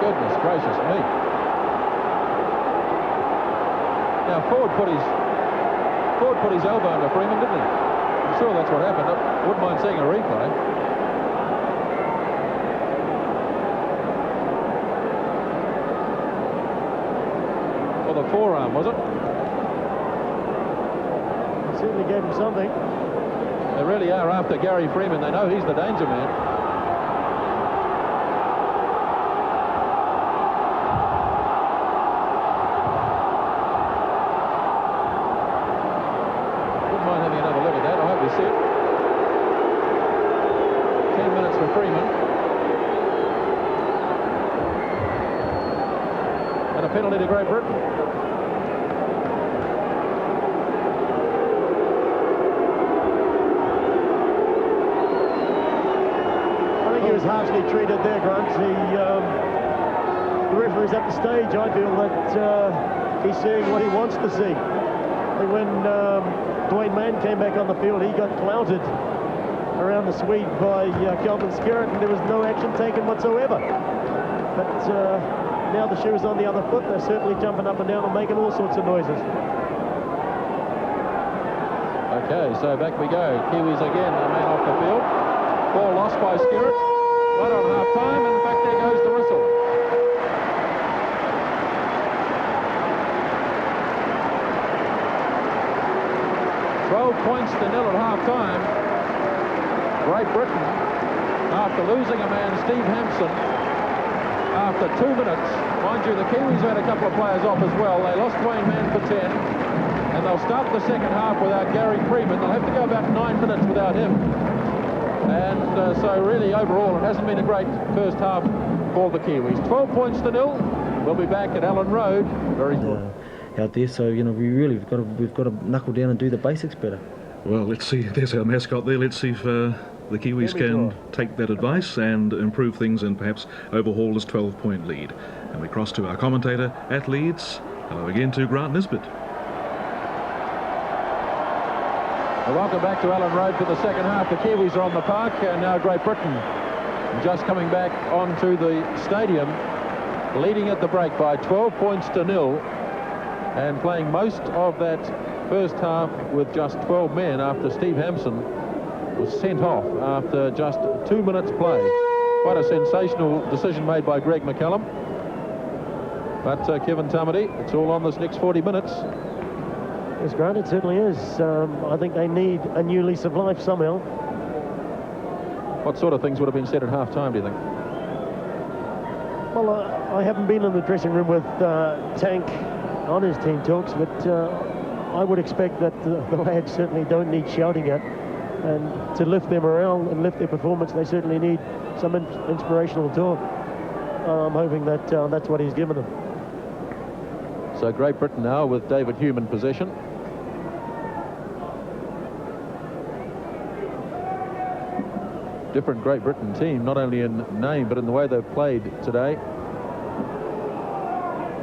Goodness gracious me. Now Ford put his elbow under Freeman, didn't he? I'm sure that's what happened. I wouldn't mind seeing a replay. Or the forearm, was it? It certainly gave him something. They really are after Gary Freeman. They know he's the danger man. Wouldn't mind having another look at that. I hope we see it. 10 minutes for Freeman. And a penalty to Great Britain. He was harshly treated there, Grant. The referee's at the stage. I feel that he's seeing what he wants to see. And when Dwayne Mann came back on the field, he got clouted around the Swede by Kelvin Skerritt, and there was no action taken whatsoever. But now the shoe's on the other foot. They're certainly jumping up and down and making all sorts of noises. Okay, so back we go. Kiwis again, a man off the field. Ball lost by Skerritt. Right on half-time, and in fact, there goes the whistle. £12 to 0 at half-time. Great Britain, after losing a man, Steve Hampson, after 2 minutes. Mind you, the Kiwis had a couple of players off as well. They lost Dwayne Mann for 10, and they'll start the second half without Gary Freeman. They'll have to go about 9 minutes without him. And so really overall it hasn't been a great first half for the Kiwis. 12 to 0. We'll be back at Allen Road very soon. Out there, so we've got to knuckle down and do the basics better. Well, let's see. There's our mascot there. Let's see if the Kiwis can take that advice and improve things and perhaps overhaul this 12-point lead. And we cross to our commentator at Leeds. Hello again to Grant Nisbet. Well, welcome back to Allen Road for the second half. The Kiwis are on the park, and now Great Britain just coming back onto the stadium, leading at the break by 12 to 0, and playing most of that first half with just 12 men after Steve Hampson was sent off after just 2 minutes play. Quite a sensational decision made by Greg McCallum. But Kevin Tamati, it's all on this next 40 minutes. Yes, Grant, it certainly is. I think they need a new lease of life somehow. What sort of things would have been said at half-time, do you think? Well, I haven't been in the dressing room with Tank on his team talks, but I would expect that the lads certainly don't need shouting at. And to lift their morale and lift their performance, they certainly need some inspirational talk. I'm hoping that that's what he's given them. So Great Britain now with David Hume in possession. different Great Britain team, not only in name, but in the way they've played today.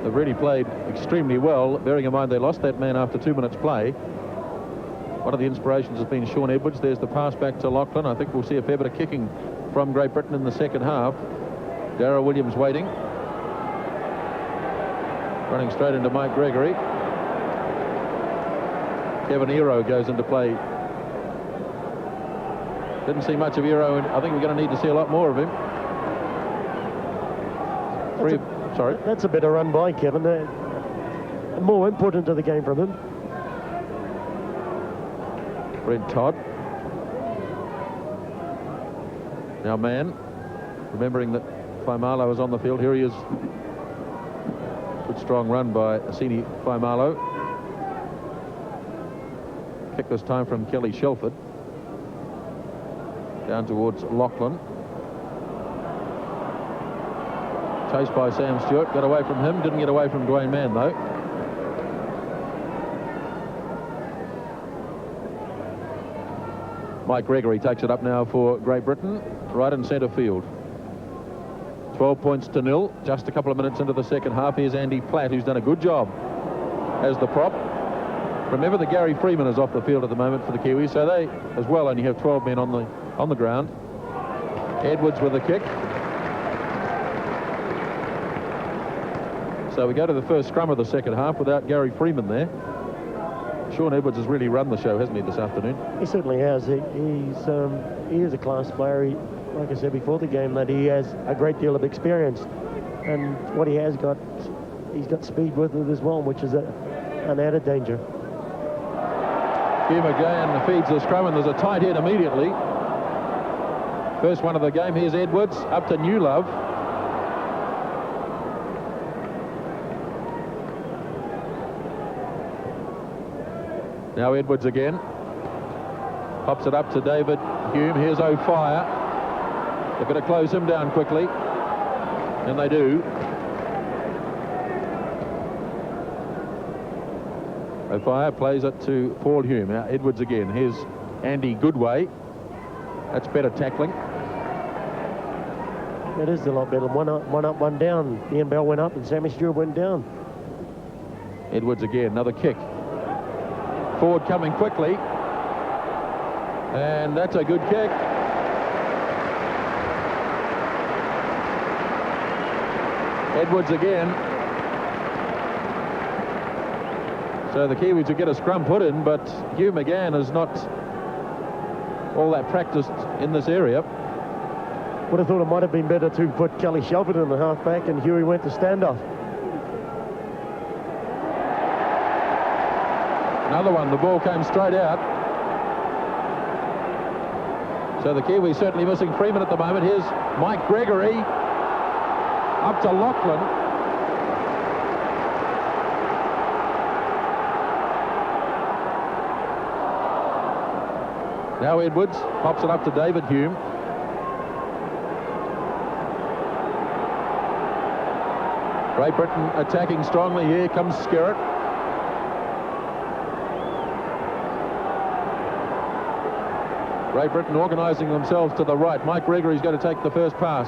They've really played extremely well, bearing in mind they lost that man after 2 minutes play. One of the inspirations has been Sean Edwards. There's the pass back to Lachlan. I think we'll see a fair bit of kicking from Great Britain in the second half. Darragh Williams waiting. Running straight into Mike Gregory. Kevin Ero goes into play. Didn't see much of Ero, and I think we're going to need to see a lot more of him. That's a better run by Kevin. More input into the game from him. Brent Todd. Now Mann, remembering that Faimalo is on the field. Here he is. Good strong run by Asini Faimalo. Kick this time from Kelly Shelford. Down towards Lachlan. Chased by Sam Stewart. Got away from him. Didn't get away from Dwayne Mann though. Mike Gregory takes it up now for Great Britain, right in centre field. 12 points to 0, just a couple of minutes into the second half. Here's Andy Platt, who's done a good job as the prop. Remember that Gary Freeman is off the field at the moment for the Kiwis, so they as well only have 12 men on the ground. Edwards with a kick. So we go to the first scrum of the second half without Gary Freeman there. Sean Edwards has really run the show, hasn't he, this afternoon? He certainly has. He is a class player. Like I said before the game, that he has a great deal of experience, and what he has got, he's got speed with it as well, which is an added danger. Hume again feeds the scrum, and there's a tight head immediately. First one of the game. Here's Edwards up to Newlove. Now Edwards again. Pops it up to David Hume. Here's O'Fire. They've got to close him down quickly. And they do. O'Fire plays it to Paul Hume. Now Edwards again. Here's Andy Goodway. That's better tackling. It is a lot better. One up, one down. Ian Bell went up and Sammy Stewart went down. Edwards again. Another kick. Forward coming quickly, and that's a good kick. Edwards again. So the Kiwis will get a scrum put in, but Hugh McGann is not all that practiced in this area. Would have thought it might have been better to put Kelly Shelford in the halfback and Huey went to standoff. Another one, the ball came straight out. So the Kiwis certainly missing Freeman at the moment. Here's Mike Gregory up to Lachlan. Now Edwards pops it up to David Hume. Great Britain attacking strongly here. Comes Skerritt. Great Britain organising themselves to the right. Mike Gregory's going to take the first pass.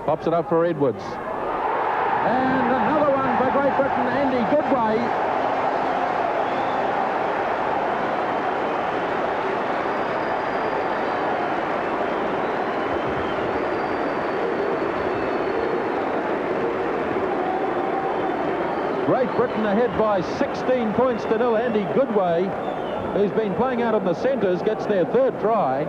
Pops it up for Edwards. And another one for Great Britain, Andy Goodway. Great Britain ahead by 16 points to 0. Andy Goodway, who's been playing out in the centres, gets their third try.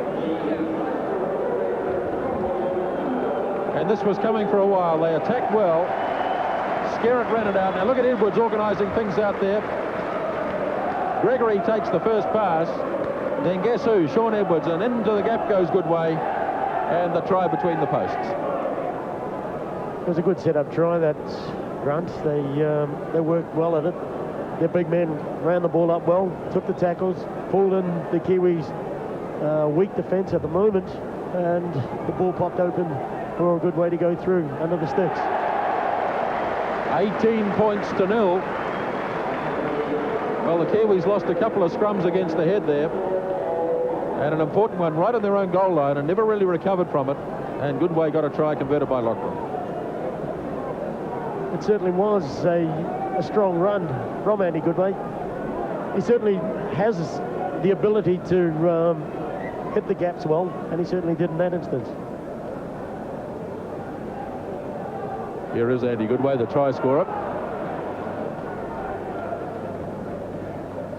And this was coming for a while. They attacked well. Skerritt ran it out. Now look at Edwards organising things out there. Gregory takes the first pass. Then guess who? Sean Edwards. And into the gap goes Goodway. And the try between the posts. It was a good set-up try, that Grunt. They worked well at it. Their big men ran the ball up well, took the tackles, pulled in the Kiwis' weak defence at the moment, and the ball popped open for a good way to go through under the sticks. 18 points to 0. Well, the Kiwis lost a couple of scrums against the head there. And an important one right on their own goal line and never really recovered from it. And Goodway got a try converted by Lachlan. It certainly was a strong run from Andy Goodway. He certainly has the ability to hit the gaps well, and he certainly did in that instance. Here is Andy Goodway, the try scorer.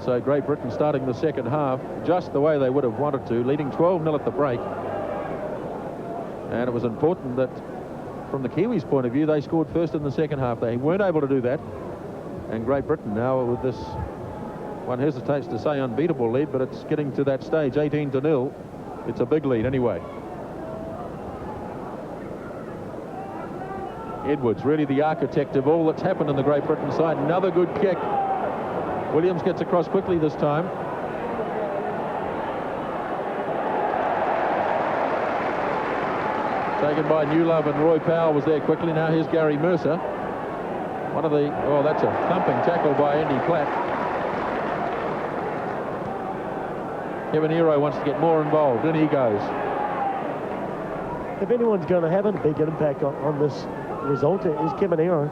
So Great Britain starting the second half just the way they would have wanted to, leading 12-0 at the break. And it was important that, from the Kiwis' point of view, they scored first in the second half. They weren't able to do that. And Great Britain now with this, one hesitates to say unbeatable lead, but it's getting to that stage, 18-0. It's a big lead anyway. Edwards, really the architect of all that's happened in the Great Britain side. Another good kick. Williams gets across quickly this time. Taken by Newlove, and Roy Powell was there quickly. Now here's Gary Mercer. One of the, oh, that's a thumping tackle by Andy Platt. Kevin Hero wants to get more involved. In he goes. If anyone's going to have a big impact on this result, it is Kevin Hero.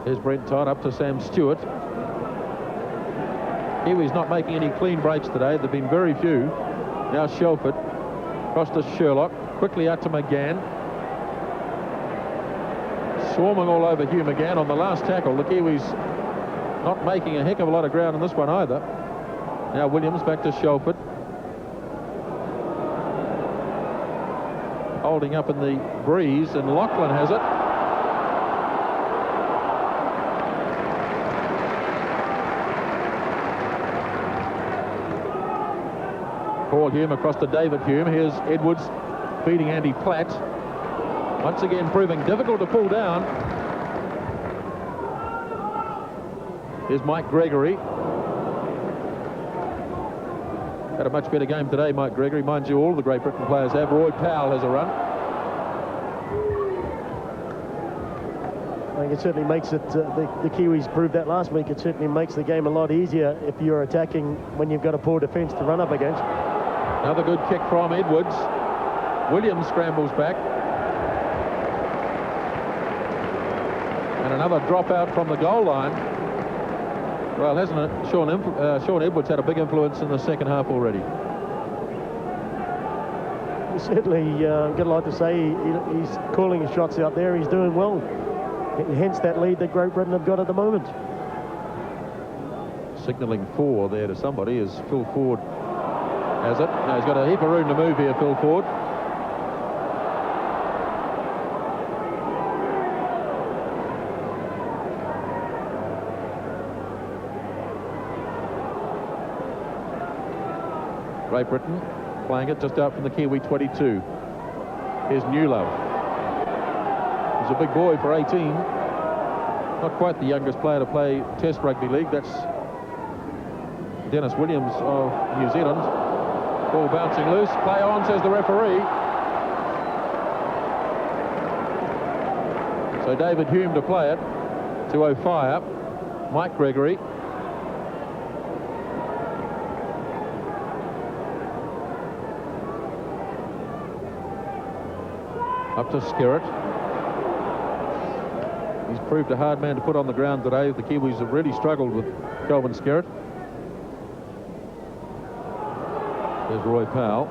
Here's Brent Todd up to Sam Stewart. Kiwis not making any clean breaks today. There have been very few. Now Shelford. Across to Sherlock. Quickly out to McGann. Swarming all over Hugh McGann on the last tackle. The Kiwis not making a heck of a lot of ground in this one either. Now Williams back to Shelford. Holding up in the breeze, and Lachlan has it. Paul Hume across to David Hume. Here's Edwards feeding Andy Platt. Once again proving difficult to pull down. Here's Mike Gregory. Had a much better game today, Mike Gregory. Mind you, all the Great Britain players have. Roy Powell has a run. I think it certainly makes it, the Kiwis proved that last week, it certainly makes the game a lot easier if you're attacking when you've got a poor defence to run up against. Another good kick from Edwards. Williams scrambles back. And another dropout from the goal line. Well, hasn't it? Sean Edwards had a big influence in the second half already. Certainly, got a lot to say. He's calling his shots out there. He's doing well. Hence that lead that Great Britain have got at the moment. Signalling 4 there to somebody as Phil Ford has it. Now he's got a heap of room to move here, Phil Ford. Great Britain playing it just out from the Kiwi 22. Here's Newlove. He's a big boy for 18. Not quite the youngest player to play Test Rugby League. That's Dennis Williams of New Zealand. Ball bouncing loose. Play on, says the referee. So David Hume to play it. To O'Fire. Mike Gregory. Up to Skerritt. He's proved a hard man to put on the ground today. The Kiwis have really struggled with Kelvin Skerritt. There's Roy Powell.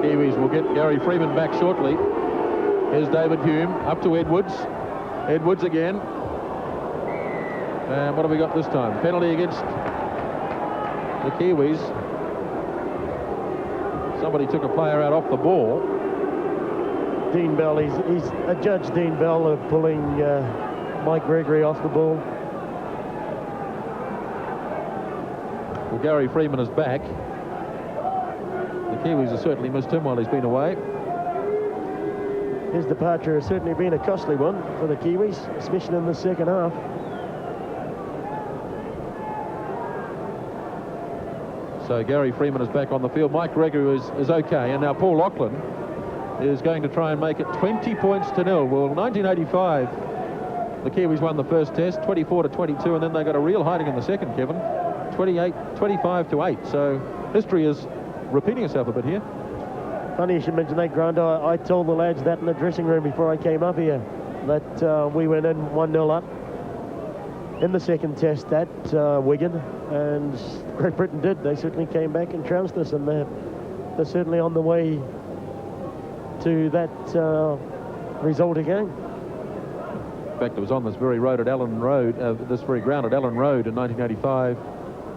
Kiwis will get Gary Freeman back shortly. Here's David Hume. Up to Edwards. Edwards again. And what have we got this time? Penalty against the Kiwis. Somebody took a player out off the ball. Dean Bell, he's adjudged Dean Bell of pulling Mike Gregory off the ball. Well, Gary Freeman is back. The Kiwis have certainly missed him while he's been away. His departure has certainly been a costly one for the Kiwis, especially in the second half. So Gary Freeman is back on the field. Mike Gregory is okay. And now Paul Lachlan is going to try and make it 20 points to 0. Well, 1985, the Kiwis won the first test, 24-22, and then they got a real hiding in the second, Kevin, 25-8. So history is repeating itself a bit here. Funny you should mention that, Grant. I told the lads that in the dressing room before I came up here, that we went in 1-0 up in the second test at Wigan, and Great Britain did. They certainly came back and trounced us, and they're certainly on the way to that result again. In fact, it was on this very road at Allen Road, this very ground at Allen Road in 1985,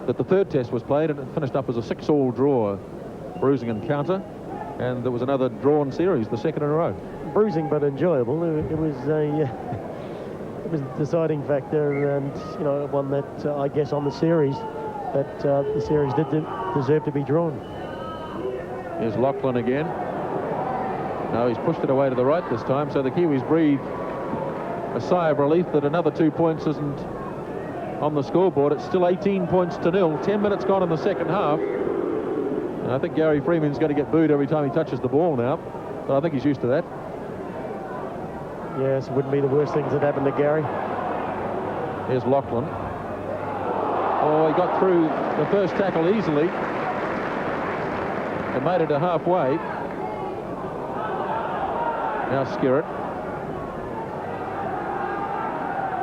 that the third test was played, and it finished up as a 6-all draw, bruising encounter, and there was another drawn series, the second in a row. Bruising but enjoyable. It was a deciding factor, and one that I guess on the series that the series did deserve to be drawn. Here's Lachlan again. No, he's pushed it away to the right this time, so the Kiwis breathe a sigh of relief that another 2 points isn't on the scoreboard. It's still 18 points to 0. 10 minutes gone in the second half. And I think Gary Freeman's going to get booed every time he touches the ball now, but I think he's used to that. Yes, it wouldn't be the worst things that happened to Gary. Here's Lachlan. Oh, he got through the first tackle easily and made it to halfway. Now Skerritt.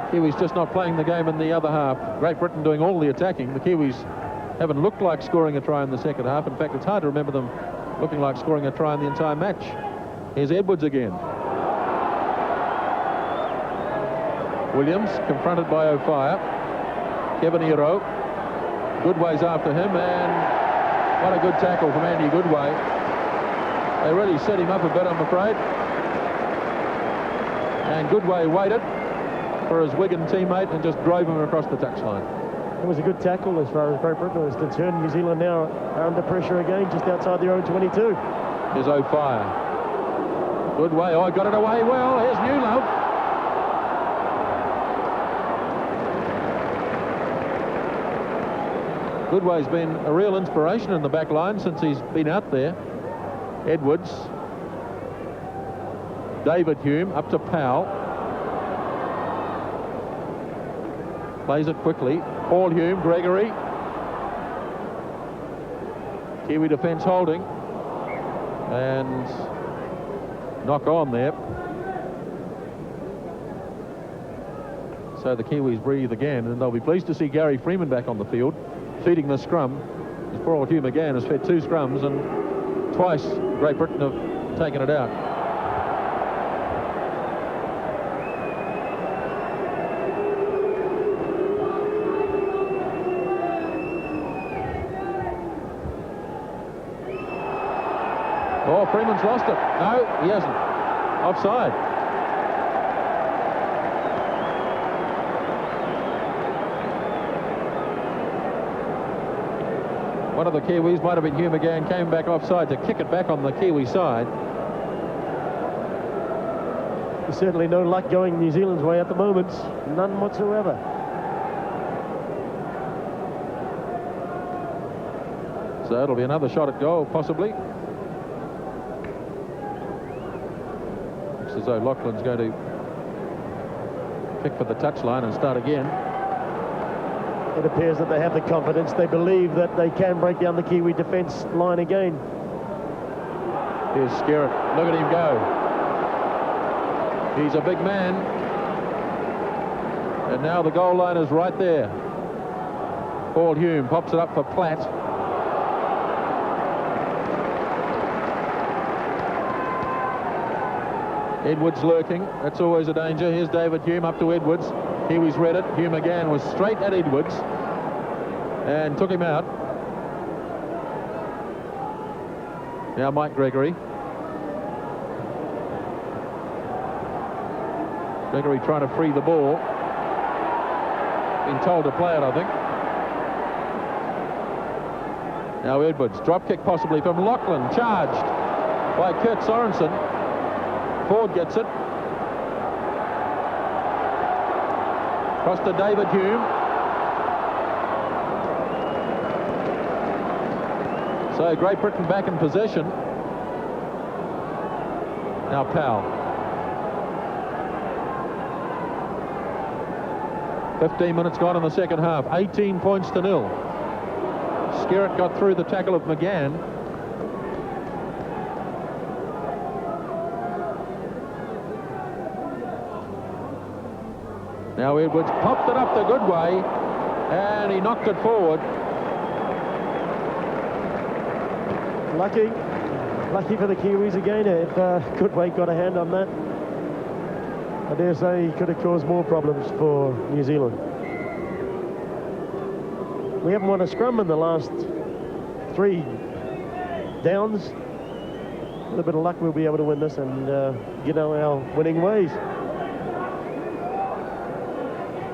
Kiwis just not playing the game in the other half. Great Britain doing all the attacking. The Kiwis haven't looked like scoring a try in the second half. In fact, it's hard to remember them looking like scoring a try in the entire match. Here's Edwards again. Williams confronted by O'Fire. Kevin Hero. Goodway's after him, and what a good tackle from Andy Goodway. They really set him up a bit, I'm afraid. And Goodway waited for his Wigan teammate and just drove him across the touchline. It was a good tackle as far as Great Britain was concerned. New Zealand now are under pressure again, just outside their own 22. Here's O'Fire. Goodway, oh, got it away well. Here's Newlove. Goodway's been a real inspiration in the back line since he's been out there. Edwards. David Hume up to Powell. Plays it quickly. Paul Hume, Gregory. Kiwi defence holding. And knock on there. So the Kiwis breathe again, and they'll be pleased to see Gary Freeman back on the field, feeding the scrum. As poor old Hume again has fed 2 scrums, and twice Great Britain have taken it out. Oh, Freeman's lost it. No, he hasn't. Offside. One of the Kiwis, might have been Hume again, came back offside to kick it back on the Kiwi side. There's certainly no luck going New Zealand's way at the moment. None whatsoever. So it'll be another shot at goal, possibly. Looks as though Lachlan's going to pick for the touchline and start again. It appears that they have the confidence. They believe that they can break down the Kiwi defence line again. Here's Skerritt. Look at him go. He's a big man. And now the goal line is right there. Paul Hume pops it up for Platt. Edwards lurking. That's always a danger. Here's David Hume up to Edwards. Kiwis read it. Hume again was straight at Edwards and took him out. Now Mike Gregory. Gregory trying to free the ball. Been told to play it, I think. Now Edwards. Drop kick possibly from Lachlan. Charged by Kurt Sorensen. Ford gets it. Across to David Hume. So Great Britain back in possession. Now Powell. 15 minutes gone in the second half. 18 points to 0. Skerritt got through the tackle of McGann. Now Edwards popped it up the good way, and he knocked it forward. Lucky for the Kiwis again. If Goodway got a hand on that, I dare say he could have caused more problems for New Zealand. We haven't won a scrum in the last 3 downs. With a bit of luck, we'll be able to win this and get on our winning ways.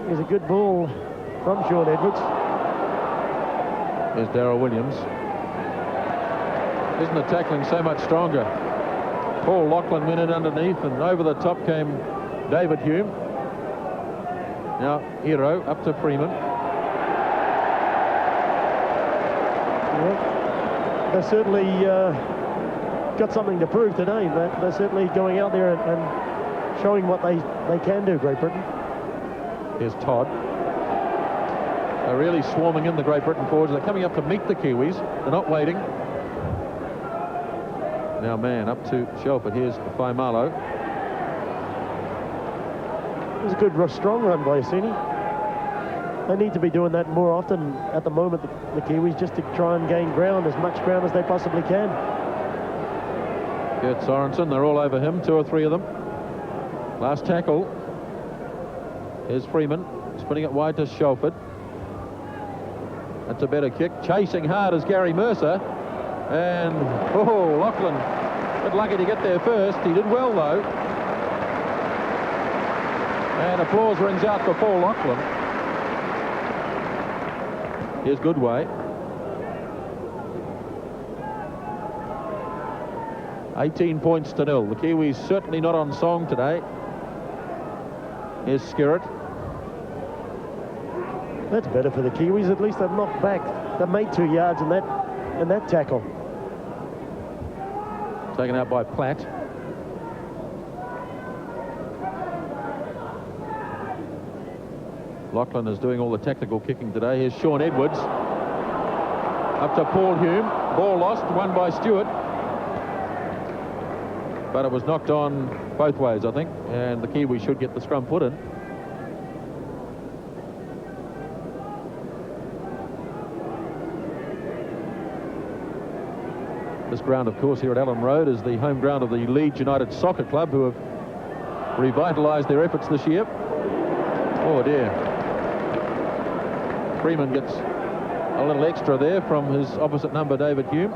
Here's a good ball from Shaun Edwards. Here's Darryl Williams. Isn't the tackling so much stronger? Paul Lachlan went in underneath, and over the top came David Hume. Now Hero up to Freeman. Yeah. They certainly got something to prove today. They're certainly going out there and showing what they can do, Great Britain. Here's Todd. They're really swarming in, the Great Britain forwards. They're coming up to meet the Kiwis. They're not waiting. Now man up to Shelford. Here's Faimalo. It was a good, strong run by Sini. They need to be doing that more often at the moment, the Kiwis, just to try and gain ground, as much ground as they possibly can. Gert Sorensen, they're all over him, 2 or 3 of them. Last tackle. Here's Freeman, spinning it wide to Shelford. That's a better kick. Chasing hard is Gary Mercer. And, oh, Lachlan, a bit lucky to get there first. He did well, though. And applause rings out for Paul Lachlan. Here's Goodway. 18 points to 0. The Kiwis certainly not on song today. Here's Skerritt. That's better for the Kiwis. At least they've knocked back. They've made 2 yards in that tackle. Taken out by Platt. Lachlan is doing all the tactical kicking today. Here's Shaun Edwards. Up to Paul Hume. Ball lost, won by Stewart. But it was knocked on both ways, I think. And the Kiwis should get the scrum put in. This ground, of course, here at Allen Road is the home ground of the Leeds United Soccer Club, who have revitalised their efforts this year. Oh dear. Freeman gets a little extra there from his opposite number, David Hume.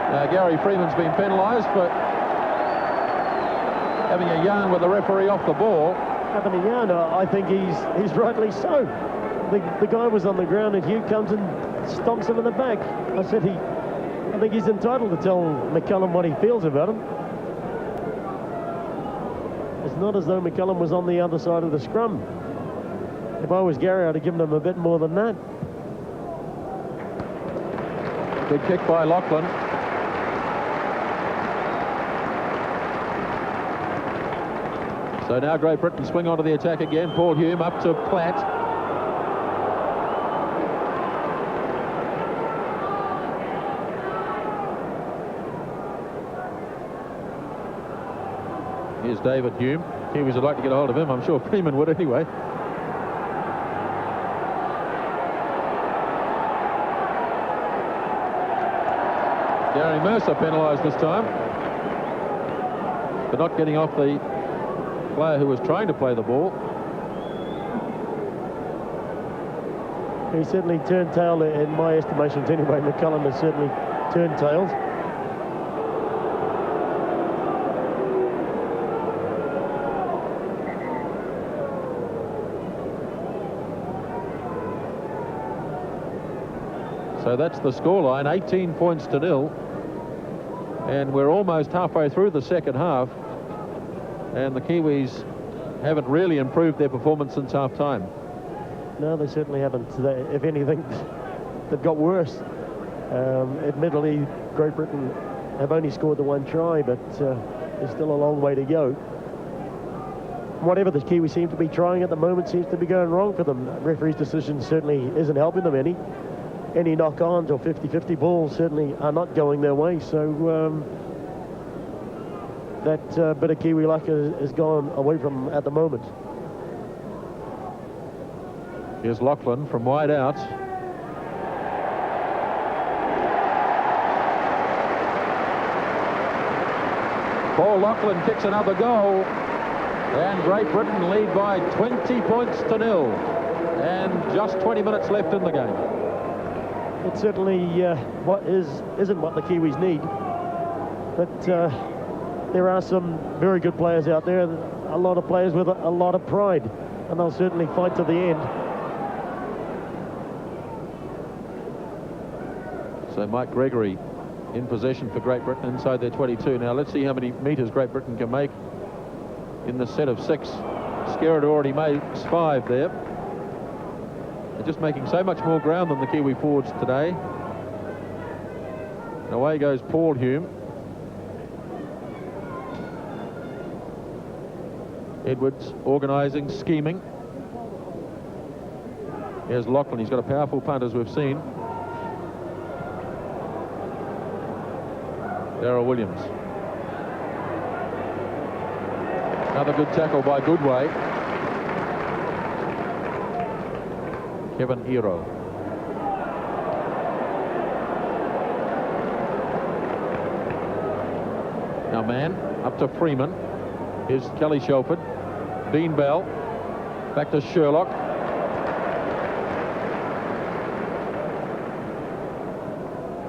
Now Gary Freeman's been penalised for having a yarn with the referee off the ball. Having a yarn, I think he's rightly so. The guy was on the ground and Hugh comes and stomps him in the back. I think he's entitled to tell McCullum what he feels about him. It's not as though McCullum was on the other side of the scrum. If I was Gary, I'd have given him a bit more than that. Good kick by Lachlan. So now Great Britain swing onto the attack again. Paul Hume up to Platt. Here's David Hume. Kiwis would like to get a hold of him. I'm sure Freeman would anyway. Gary Mercer penalised this time for not getting off the player who was trying to play the ball. He certainly turned tail in my estimations anyway. McCullum has certainly turned tails. So that's the scoreline, 18 points to 0. And we're almost halfway through the second half. And the Kiwis haven't really improved their performance since half-time. No, they certainly haven't. If anything, they've got worse. Admittedly, Great Britain have only scored the 1 try, but there's still a long way to go. whatever the Kiwis seem to be trying at the moment seems to be going wrong for them. Referee's decision certainly isn't helping them any. Any knock-ons or 50-50 balls certainly are not going their way. So that bit of Kiwi luck has gone away from them at the moment. Here's Lachlan from wide out. Paul Lachlan kicks another goal, and Great Britain lead by 20 points to 0, and just 20 minutes left in the game. It certainly isn't what the Kiwis need, but there are some very good players out there, a lot of players with a lot of pride, and they'll certainly fight to the end. So Mike Gregory in possession for Great Britain inside their 22. Now let's see how many metres Great Britain can make in the set of 6. Skerritt already makes 5 there. They're just making so much more ground than the Kiwi forwards today. And away goes Paul Hume. Edwards organising, scheming. Here's Lachlan. He's got a powerful punt, as we've seen. Darryl Williams. Another good tackle by Goodway. Kevin Ero. Now man up to Freeman. Here's Kelly Shelford. Dean Bell. Back to Sherlock.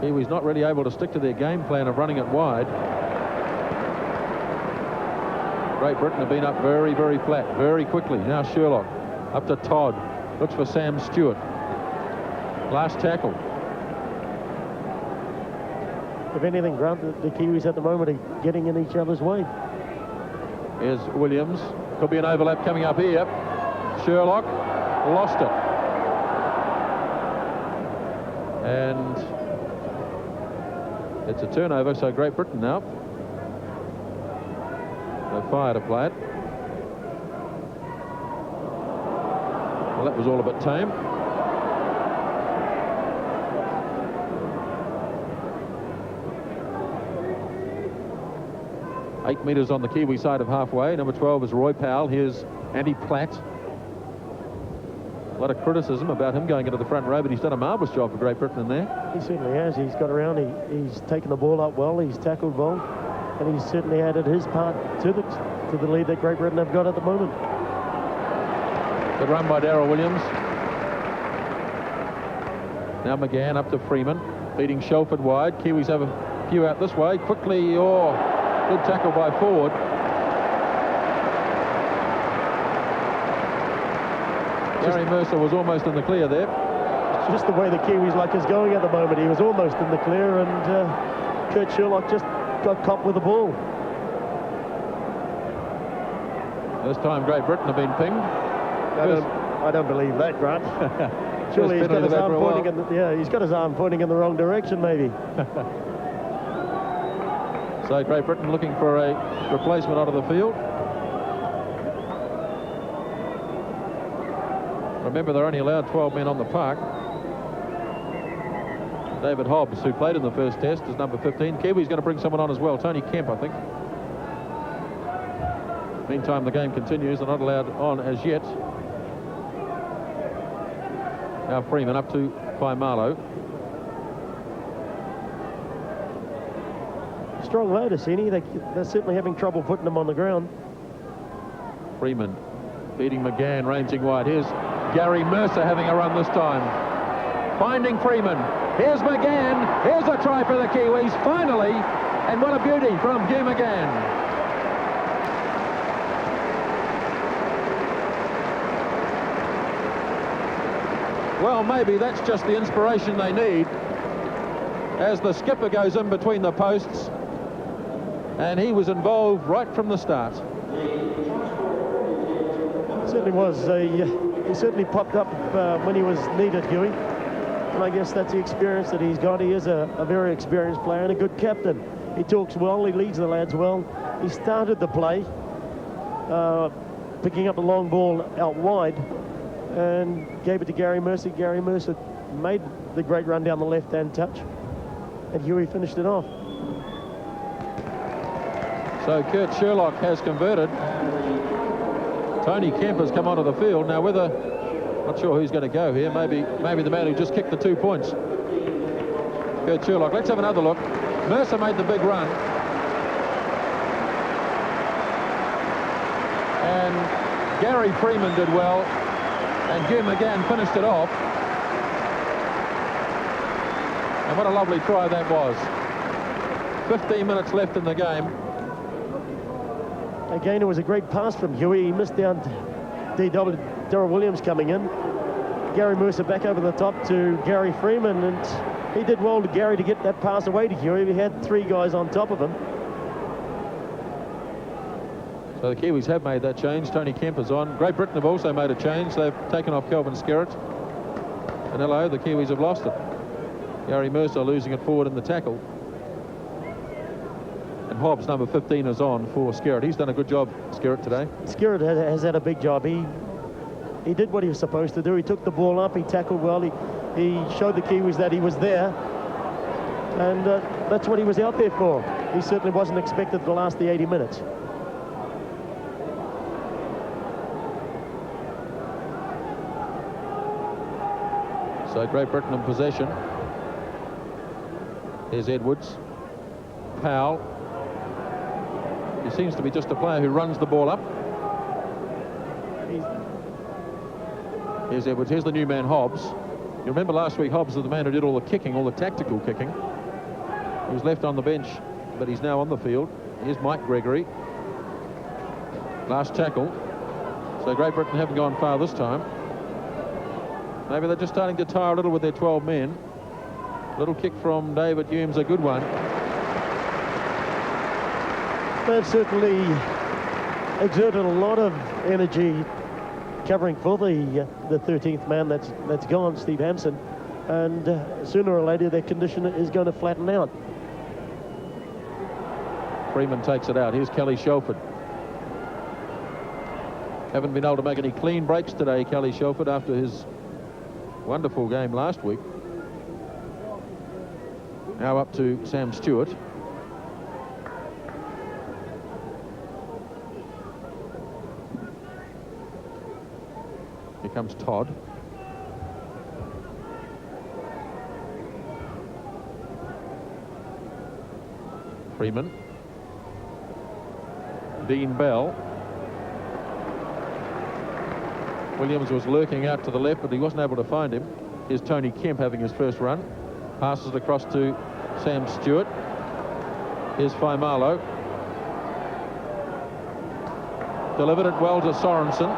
Kiwis not really able to stick to their game plan of running it wide. Great Britain have been up very, very flat, very quickly. Now Sherlock up to Todd. Looks for Sam Stewart. Last tackle. If anything, Grant, the Kiwis at the moment are getting in each other's way. Here's Williams. Could be an overlap coming up here. Sherlock lost it. And it's a turnover, so Great Britain now. No fire to play it. Well, that was all a bit tame. Eight metres on the Kiwi side of halfway. Number 12 is Roy Powell. Here's Andy Platt. A lot of criticism about him going into the front row, but he's done a marvellous job for Great Britain in there. He certainly has. He's got around. He's taken the ball up well. He's tackled well, and he's certainly added his part to the lead that Great Britain have got at the moment. Good run by Darryl Williams. Now McGann up to Freeman, beating Shelford wide. Kiwis have a few out this way. Quickly, good tackle by Ford. Gary Mercer was almost in the clear there. It's just the way the Kiwis luck is going at the moment. He was almost in the clear, and Kurt Sherlock just got caught with the ball. This time Great Britain have been pinged. I don't believe that, Grant. Surely he's got his arm pointing in he's got his arm pointing in the wrong direction, maybe. So Great Britain looking for a replacement onto the field. Remember, they're only allowed 12 men on the park. David Hobbs, who played in the first test, is number 15. Kiwi's going to bring someone on as well. Tony Kemp, I think. Meantime, the game continues. They're not allowed on as yet. Now Freeman up to Faimalo. Strong load, Assini. They're certainly having trouble putting them on the ground. Freeman beating McGann, ranging wide. Here's Gary Mercer having a run this time. Finding Freeman. Here's McGann. Here's a try for the Kiwis, finally. And what a beauty from Hugh McGann. Well, maybe that's just the inspiration they need. As the skipper goes in between the posts. And he was involved right from the start. Certainly was. He certainly popped up when he was needed, Huey. And I guess that's the experience that he's got. He is a very experienced player and a good captain. He talks well, he leads the lads well. He started the play. picking up the long ball out wide and gave it to Gary Mercer. Gary Mercer made the great run down the left-hand touch, and Huey finished it off. So Kurt Sherlock has converted. Tony Kemp has come onto the field. Now whether, not sure who's going to go here. Maybe the man who just kicked the 2 points. Kurt Sherlock. Let's have another look. Mercer made the big run. And Gary Freeman did well. And Hugh McGann finished it off. And what a lovely try that was. 15 minutes left in the game. Again, it was a great pass from Huey. He missed down DW, Daryl Williams coming in. Gary Mercer back over the top to Gary Freeman, and he did well to Gary to get that pass away to Huey. He had 3 guys on top of him. So the Kiwis have made that change. Tony Kemp is on. Great Britain have also made a change. They've taken off Kelvin Skerritt. And hello, the Kiwis have lost it. Gary Mercer losing it forward in the tackle. And Hobbs, number 15, is on for Skerritt. He's done a good job, Skerritt, today. Skerritt has had a big job. He did what he was supposed to do. He took the ball up. He tackled well. He showed the Kiwis that he was there. And that's what he was out there for. He certainly wasn't expected to last the 80 minutes. So Great Britain in possession. Here's Edwards. Powell. He seems to be just a player who runs the ball up. Here's Edwards. Here's the new man, Hobbs. You remember last week, Hobbs was the man who did all the kicking, all the tactical kicking. He was left on the bench, but he's now on the field. Here's Mike Gregory. Last tackle. So Great Britain haven't gone far this time. Maybe they're just starting to tire a little with their 12 men. Little kick from David Humes, a good one. They've certainly exerted a lot of energy covering for the 13th man that's gone, Steve Hampson. And sooner or later, their condition is going to flatten out. Freeman takes it out. Here's Kelly Shelford. Haven't been able to make any clean breaks today, Kelly Shelford, after his wonderful game last week. Now up to Sam Stewart. Here comes Todd. Freeman. Dean Bell. Williams was lurking out to the left, but he wasn't able to find him. Here's Tony Kemp having his first run. Passes it across to Sam Stewart. Here's Faimalo. Delivered it well to Sorensen.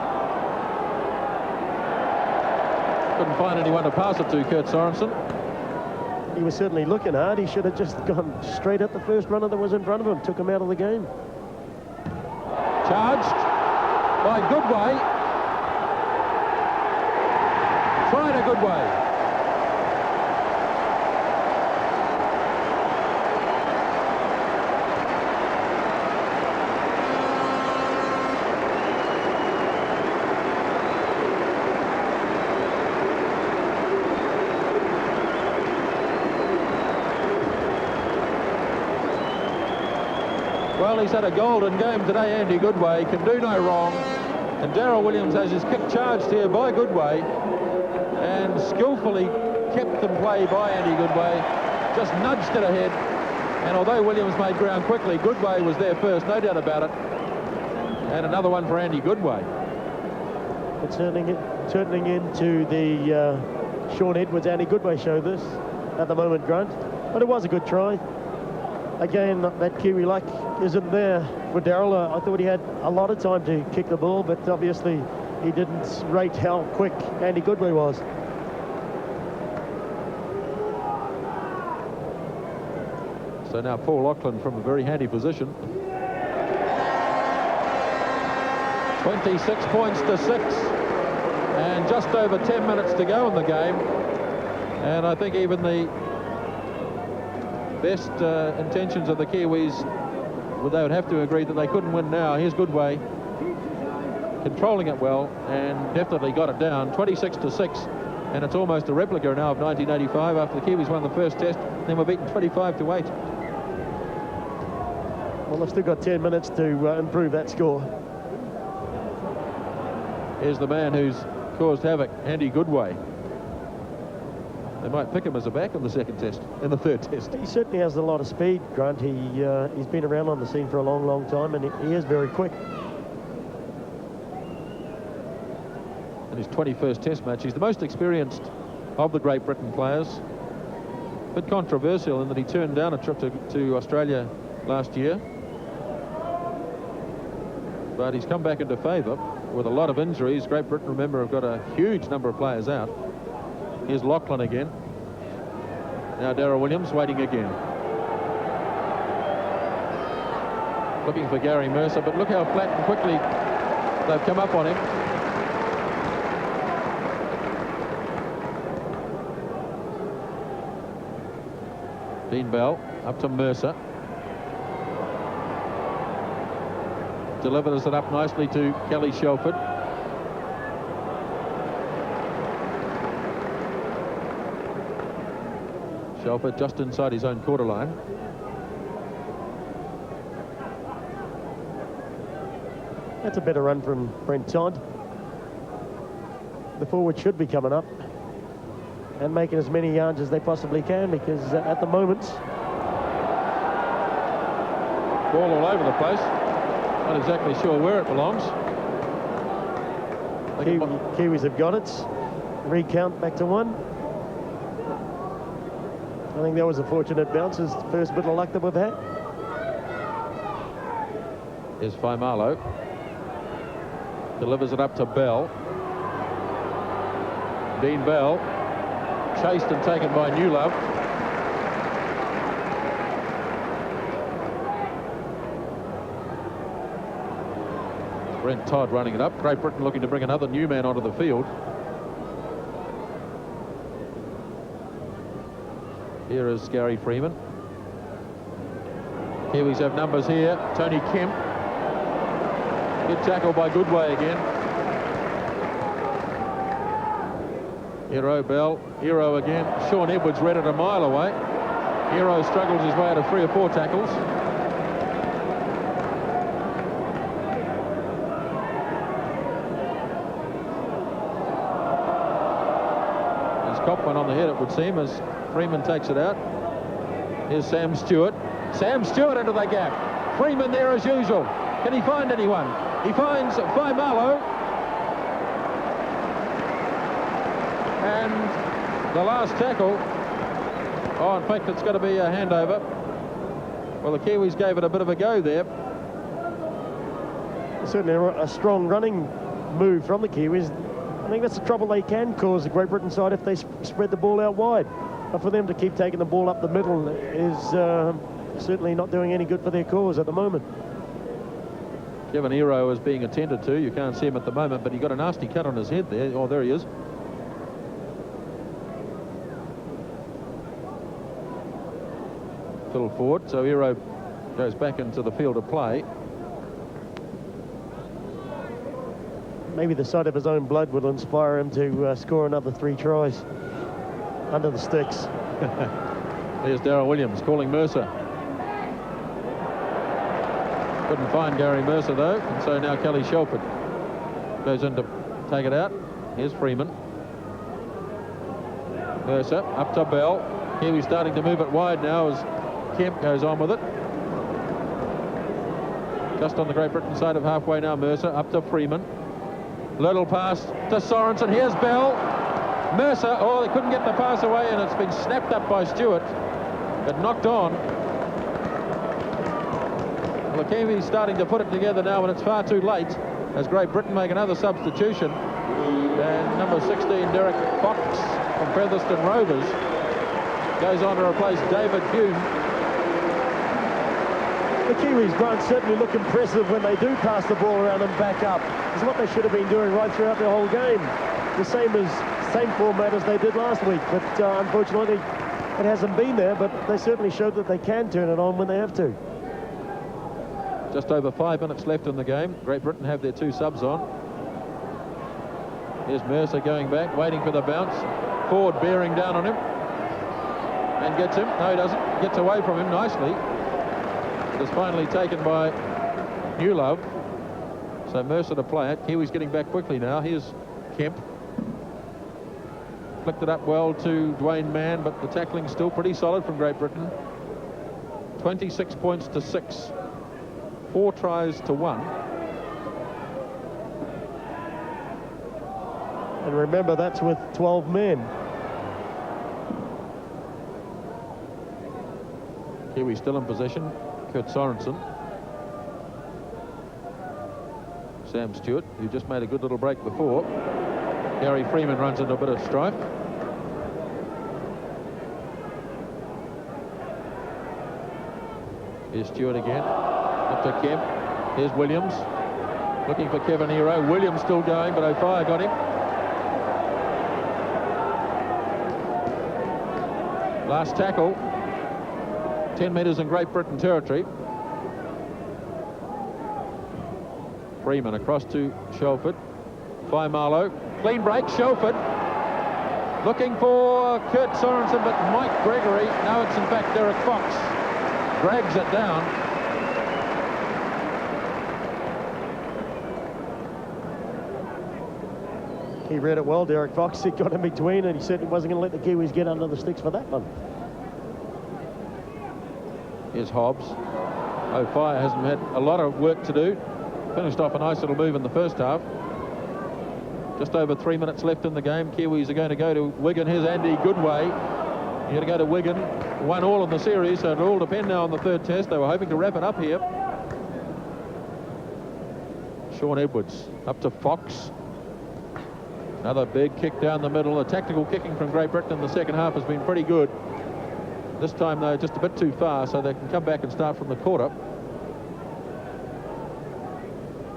Couldn't find anyone to pass it to, Kurt Sorensen. He was certainly looking hard. He should have just gone straight at the first runner that was in front of him. Took him out of the game. Charged by Goodway. Tried a good way. Well, he's had a golden game today, Andy Goodway. Can do no wrong. And Daryl Williams has his kick charged here by Goodway. And skillfully kept in play by Andy Goodway, just nudged it ahead. And although Williams made ground quickly, Goodway was there first, no doubt about it. And another one for Andy Goodway. It's turning into the Sean Edwards, Andy Goodway show this at the moment, Grant. But it was a good try. Again, that Kiwi luck isn't there for Daryl. I thought he had a lot of time to kick the ball, but obviously he didn't rate how quick Andy Goodway was. So now Paul Lachlan from a very handy position. 26 points to 6. And just over 10 minutes to go in the game. And I think even the best intentions of the Kiwis, well, they would have to agree that they couldn't win now. Here's Goodway. controlling it well, and definitely got it down 26-6, and it's almost a replica now of 1985 after the Kiwis won the first test, then were beaten 25-8. Well, they've still got 10 minutes to improve that score. Here's the man who's caused havoc, Andy Goodway. They might pick him as a back in the second test, in the third test. He certainly has a lot of speed, Grant. He's been around on the scene for a long, long time, and he is very quick. In his 21st test match, he's the most experienced of the Great Britain players. A bit controversial in that he turned down a trip to Australia last year. But he's come back into favour with a lot of injuries. Great Britain, remember, have got a huge number of players out. Here's Lachlan again. Now Darrell Williams waiting again. Looking for Gary Mercer, but look how flat and quickly they've come up on him. Dean Bell up to Mercer. Delivers it up nicely to Kelly Shelford. Shelford just inside his own quarter line. That's a better run from Brent Todd. The forward should be coming up and making as many yards as they possibly can, because at the moment, ball all over the place. Not exactly sure where it belongs. Kiwis have got it. Recount back to 1. I think that was a fortunate bounce. It's the first bit of luck that we've had. Here's Faimalo. Delivers it up to Bell. Dean Bell. Chased and taken by Newlove. Brent Todd running it up. Great Britain looking to bring another new man onto the field. Here is Gary Freeman. Kiwis have numbers here. Tony Kemp. Good tackle by Goodway again. Hero Bell. Hero again. Sean Edwards read it a mile away. Hero struggles his way out of 3 or 4 tackles. Cop one on the head, it would seem, as Freeman takes it out. Here's Sam Stewart. Sam Stewart into the gap. Freeman there as usual. Can he find anyone? He finds Faimalo. And the last tackle. Oh, in fact, it's going to be a handover. Well, the Kiwis gave it a bit of a go there. Certainly a strong running move from the Kiwis. I think that's the trouble they can cause the Great Britain side if they spread the ball out wide. But for them to keep taking the ball up the middle is certainly not doing any good for their cause at the moment. Kevin Hero is being attended to. You can't see him at the moment, but he got a nasty cut on his head there. Oh, there he is. Fiddle forward, so Hero goes back into the field of play. Maybe the sight of his own blood will inspire him to score another 3 tries under the sticks. There's Darrell Williams calling Mercer. Couldn't find Gary Mercer though, and so now Kelly Shelford goes in to take it out. Here's Freeman. Mercer up to Bell. Here he's starting to move it wide now as Kemp goes on with it. Just on the Great Britain side of halfway now, Mercer up to Freeman. Little pass to Sorensen. Here's Bell. Mercer. Oh, they couldn't get the pass away, and it's been snapped up by Stewart. But knocked on. Well, the Kiwis starting to put it together now, and it's far too late as Great Britain make another substitution. And number 16, Derek Fox from Featherston Rovers, goes on to replace David Hume. The Kiwis, Grant, certainly look impressive when they do pass the ball around and back up. It's what they should have been doing right throughout the whole game. The same format as they did last week, but unfortunately it hasn't been there, but they certainly showed that they can turn it on when they have to. Just over 5 minutes left in the game. Great Britain have their 2 subs on. Here's Mercer going back, waiting for the bounce. Ford bearing down on him. And gets him. No, he doesn't. Gets away from him nicely. It is finally taken by Newlove. So Mercer to play it. Kiwi's getting back quickly now. Here's Kemp. Flicked it up well to Dwayne Mann, but the tackling's still pretty solid from Great Britain. 26 points to 6. 4 tries to 1. And remember, that's with 12 men. Kiwi still in possession. Kurt Sorensen. Sam Stewart, who just made a good little break before. Gary Freeman runs into a bit of strife. Here's Stewart again. Up to Kemp. Here's Williams. Looking for Kevin Hero. Williams still going, but O'Fire got him. Last tackle. 10 metres in Great Britain territory. Freeman across to Shelford. Marlow. Clean break, Shelford. Looking for Kurt Sorensen, but Mike Gregory. No, it's in fact Derek Fox. Drags it down. He read it well, Derek Fox. He got in between, and he certainly wasn't going to let the Kiwis get under the sticks for that one. Here's Hobbs. O'Fire hasn't had a lot of work to do. Finished off a nice little move in the first half. Just over 3 minutes left in the game. Kiwis are going to go to Wigan. Here's Andy Goodway. You're going to go to Wigan. 1-1 in the series, so it'll all depend now on the third test. They were hoping to wrap it up here. Sean Edwards up to Fox. Another big kick down the middle. The tactical kicking from Great Britain in the second half has been pretty good. This time, though, just a bit too far, so they can come back and start from the quarter.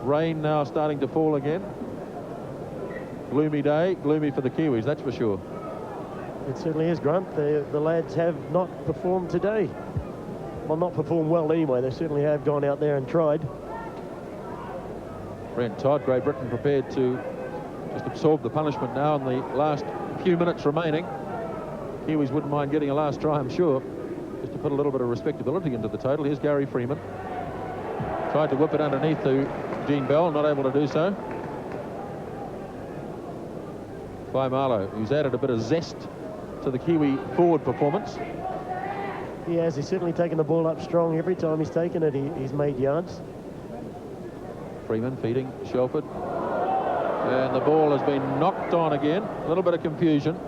Rain now starting to fall again. Gloomy day, gloomy for the Kiwis, that's for sure. It certainly is, Grunt. The lads have not performed today. Well, not performed well anyway. They certainly have gone out there and tried. Brent Todd, Great Britain prepared to just absorb the punishment now in the last few minutes remaining. Kiwis wouldn't mind getting a last try, I'm sure, just to put a little bit of respectability into the total. Here's Gary Freeman. Tried to whip it underneath to Gene Bell, not able to do so. Marlow, who's added a bit of zest to the Kiwi forward performance. He has. He's certainly taken the ball up strong. Every time he's taken it, he's made yards. Freeman feeding Shelford. And the ball has been knocked on again. A little bit of confusion.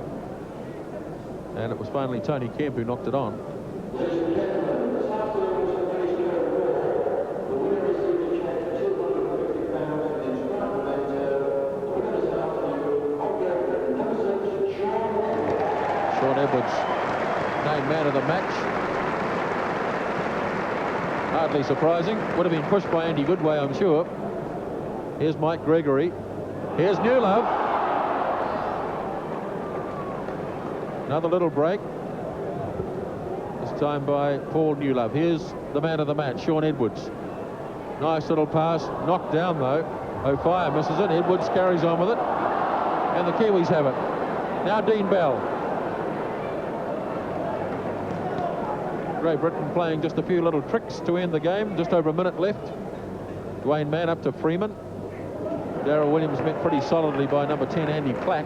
And it was finally Tony Kemp who knocked it on. Sean Edwards, named man of the match. Hardly surprising. Would have been pushed by Andy Goodway, I'm sure. Here's Mike Gregory. Here's Newlove. Another little break. This time by Paul Newlove. Here's the man of the match, Sean Edwards. Nice little pass. Knocked down, though. O'Fire misses it. Edwards carries on with it. And the Kiwis have it. Now Dean Bell. Great Britain playing just a few little tricks to end the game. Just over a minute left. Dwayne Mann up to Freeman. Darryl Williams met pretty solidly by number 10, Andy Platt.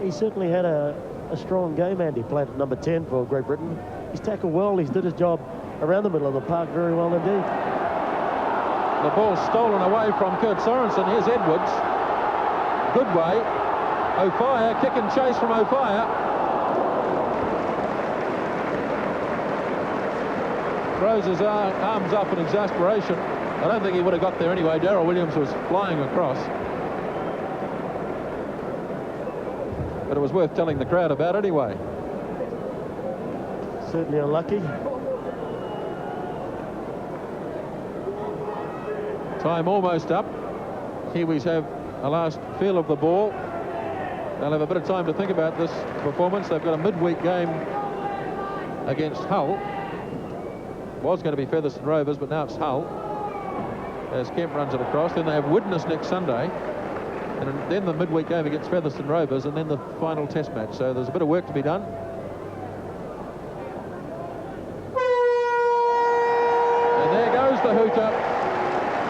He certainly had a strong game, Andy Platt, at number 10 for Great Britain. He's tackled well. He's did his job around the middle of the park very well indeed. The ball stolen away from Kurt Sorensen. Here's Edwards. Goodway. O'Fire. Kick and chase from O'Fire. Throws his arms up in exasperation. I don't think he would have got there anyway. Darryl Williams was flying across. But it was worth telling the crowd about anyway. Certainly unlucky. Time almost up. Kiwis have a last feel of the ball. They'll have a bit of time to think about this performance. They've got a midweek game against Hull. was going to be Featherstone Rovers, but now it's Hull as Kemp runs it across. Then they have Widnes next Sunday, and then the midweek game against Featherstone Rovers, and then the final test match. So there's a bit of work to be done. And there goes the hooter.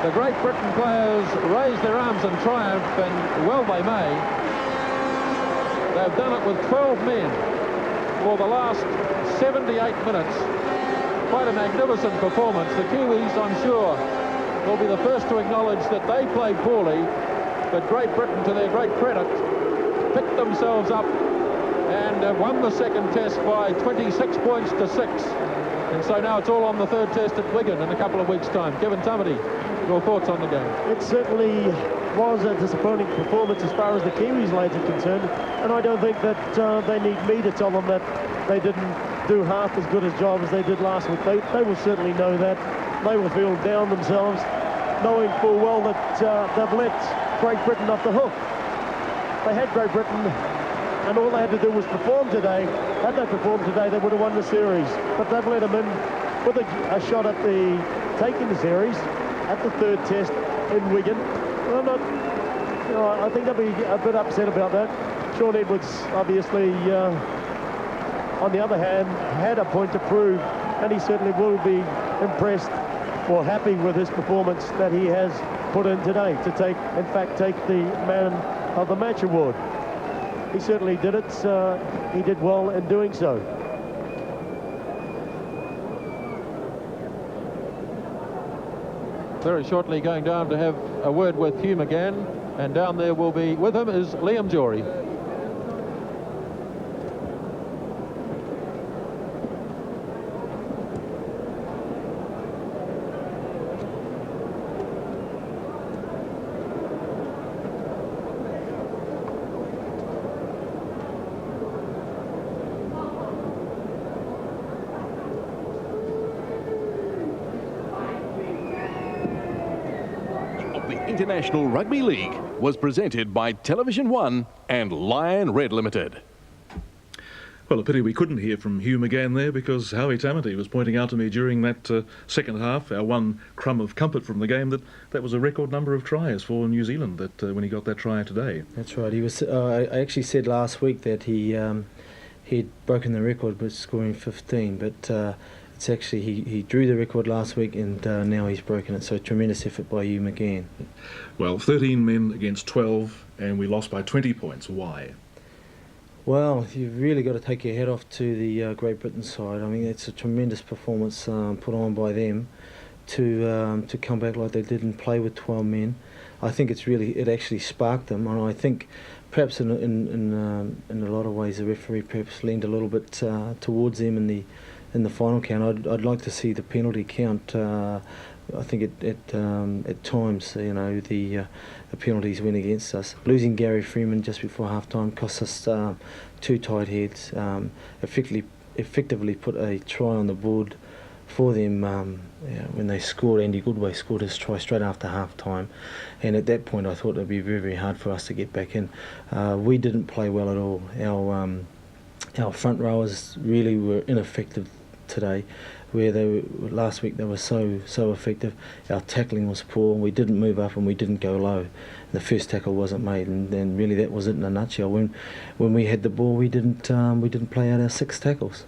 The Great Britain players raise their arms in triumph, and well they may. They've done it with 12 men for the last 78 minutes. Quite a magnificent performance. The Kiwis, I'm sure, will be the first to acknowledge that they played poorly, but Great Britain, to their great credit, picked themselves up and won the second test by 26 points to 6. And so now it's all on the third test at Wigan in a couple of weeks' time. Kevin Tumity, your thoughts on the game? It certainly was a disappointing performance as far as the Kiwis lads are concerned, and I don't think that they need me to tell them that they didn't do half as good a job as they did last week. They will certainly know that. They will feel down themselves, knowing full well that they've let Great Britain off the hook. They had Great Britain, and all they had to do was perform today. Had they performed today, they would have won the series. But they've let them in with a shot at taking the series at the third test in Wigan. Well, I'm not, I think they'll be a bit upset about that. Sean Edwards, obviously, on the other hand, had a point to prove, and he certainly will be impressed or happy with his performance that he has put in today to take the Man of the Match award. He certainly did it. He did well in doing so. Very shortly going down to have a word with Hugh McGann, and down there will be with him is Liam Jory. International Rugby League was presented by Television One and Lion Red Limited. Well, a pity we couldn't hear from Hugh McGann there, because Howie Tamati was pointing out to me during that second half, our one crumb of comfort from the game, that was a record number of tries for New Zealand that when he got that try today. That's right. He was. I actually said last week that he'd broken the record by scoring 15, but it's actually he drew the record last week, and now he's broken it. So tremendous effort by Hugh McGann. Well, 13 men against 12, and we lost by 20 points. Why? Well, you've really got to take your hat off to the Great Britain side. I mean, it's a tremendous performance put on by them to come back like they did and play with 12 men. I think it actually sparked them, and I think perhaps in a lot of ways the referee perhaps leaned a little bit towards them in the final count. I'd like to see the penalty count. I think at times, the penalties went against us. Losing Gary Freeman just before half-time cost us 2 tight heads. Effectively put a try on the board for them when they scored. Andy Goodway scored his try straight after half-time, and at that point I thought it would be very, very hard for us to get back in. We didn't play well at all. Our front rowers really were ineffective today, where last week they were so effective. Our tackling was poor. We didn't move up and we didn't go low. The first tackle wasn't made, and really that was it in a nutshell. When we had the ball, we didn't play out our 6 tackles.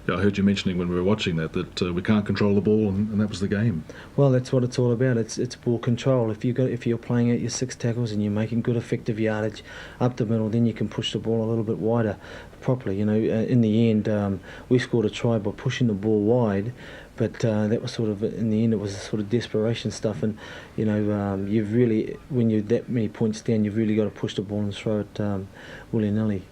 Yeah, I heard you mentioning when we were watching that we can't control the ball, and that was the game. Well, that's what it's all about. It's ball control. If you're playing out your 6 tackles and you're making good effective yardage up the middle, then you can push the ball a little bit wider properly. In the end, we scored a try by pushing the ball wide, but that was sort of, in the end, it was sort of desperation stuff. And you've really, when you're that many points down, you've really got to push the ball and throw it willy-nilly.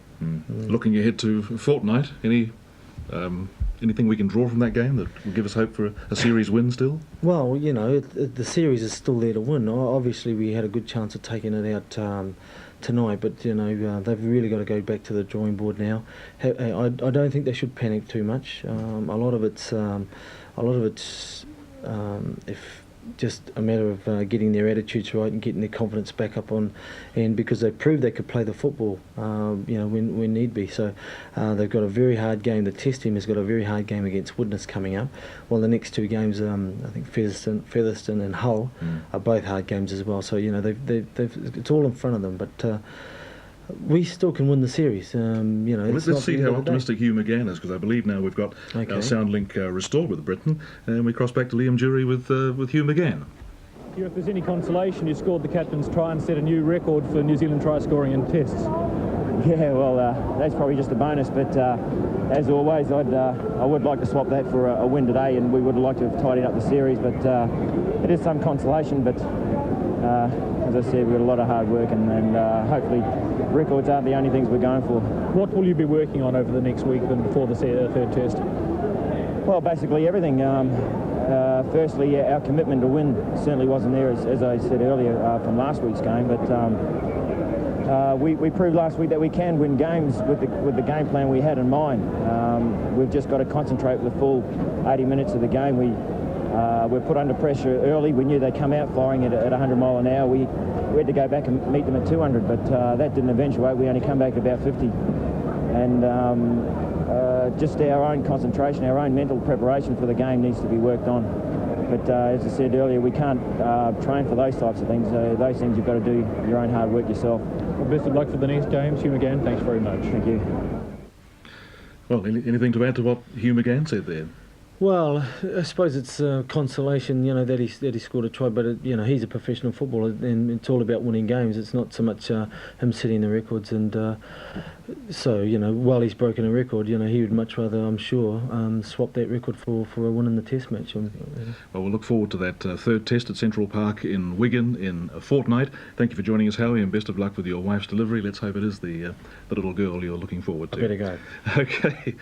Looking ahead to a fortnight, anything we can draw from that game that will give us hope for a series win still? Well, the series is still there to win. Obviously, we had a good chance of taking it out tonight, but they've really got to go back to the drawing board now. I don't think they should panic too much. A lot of it's if just a matter of getting their attitudes right and getting their confidence back up on, and because they proved they could play the football, when need be. So they've got a very hard game. The Test team has got a very hard game against Widnes coming up. Well, the next two games, I think Featherston and Hull are both hard games as well. So it's all in front of them, but. We still can win the series. Let's see how optimistic Hugh McGann is, because I believe now we've got our sound link restored with Britain, and we cross back to Liam Jury with Hugh McGann. Hugh, if there's any consolation, you scored the captain's try and set a new record for New Zealand try scoring in tests. Yeah, well, that's probably just a bonus, but as always, I would like to swap that for a win today, and we would like to have tidied up the series, but it is some consolation, but as I said, we've got a lot of hard work, and hopefully records aren't the only things we're going for. What will you be working on over the next week and before the third test? Well, basically everything. Firstly, our commitment to win certainly wasn't there, as I said earlier, from last week's game, but we proved last week that we can win games with the game plan we had in mind. We've just got to concentrate with the full 80 minutes of the game. We're put under pressure early. We knew they'd come out firing at 100 mile an hour. We had to go back and meet them at 200, but that didn't eventuate. We only come back at about 50. And just our own concentration, our own mental preparation for the game needs to be worked on. But as I said earlier, we can't train for those types of things. Those things you've got to do your own hard work yourself. Well, best of luck for the next games. Hugh McGann, thanks very much. Thank you. Well, anything to add to what Hugh McGann said there? Well, I suppose it's consolation, that he scored a try, but he's a professional footballer, and it's all about winning games. It's not so much him setting the records, and so while he's broken a record, he would much rather, I'm sure, swap that record for a win in the Test match. Well, we'll look forward to that third Test at Central Park in Wigan in a fortnight. Thank you for joining us, Howie, and best of luck with your wife's delivery. Let's hope it is the little girl you're looking forward to. I better go. Okay.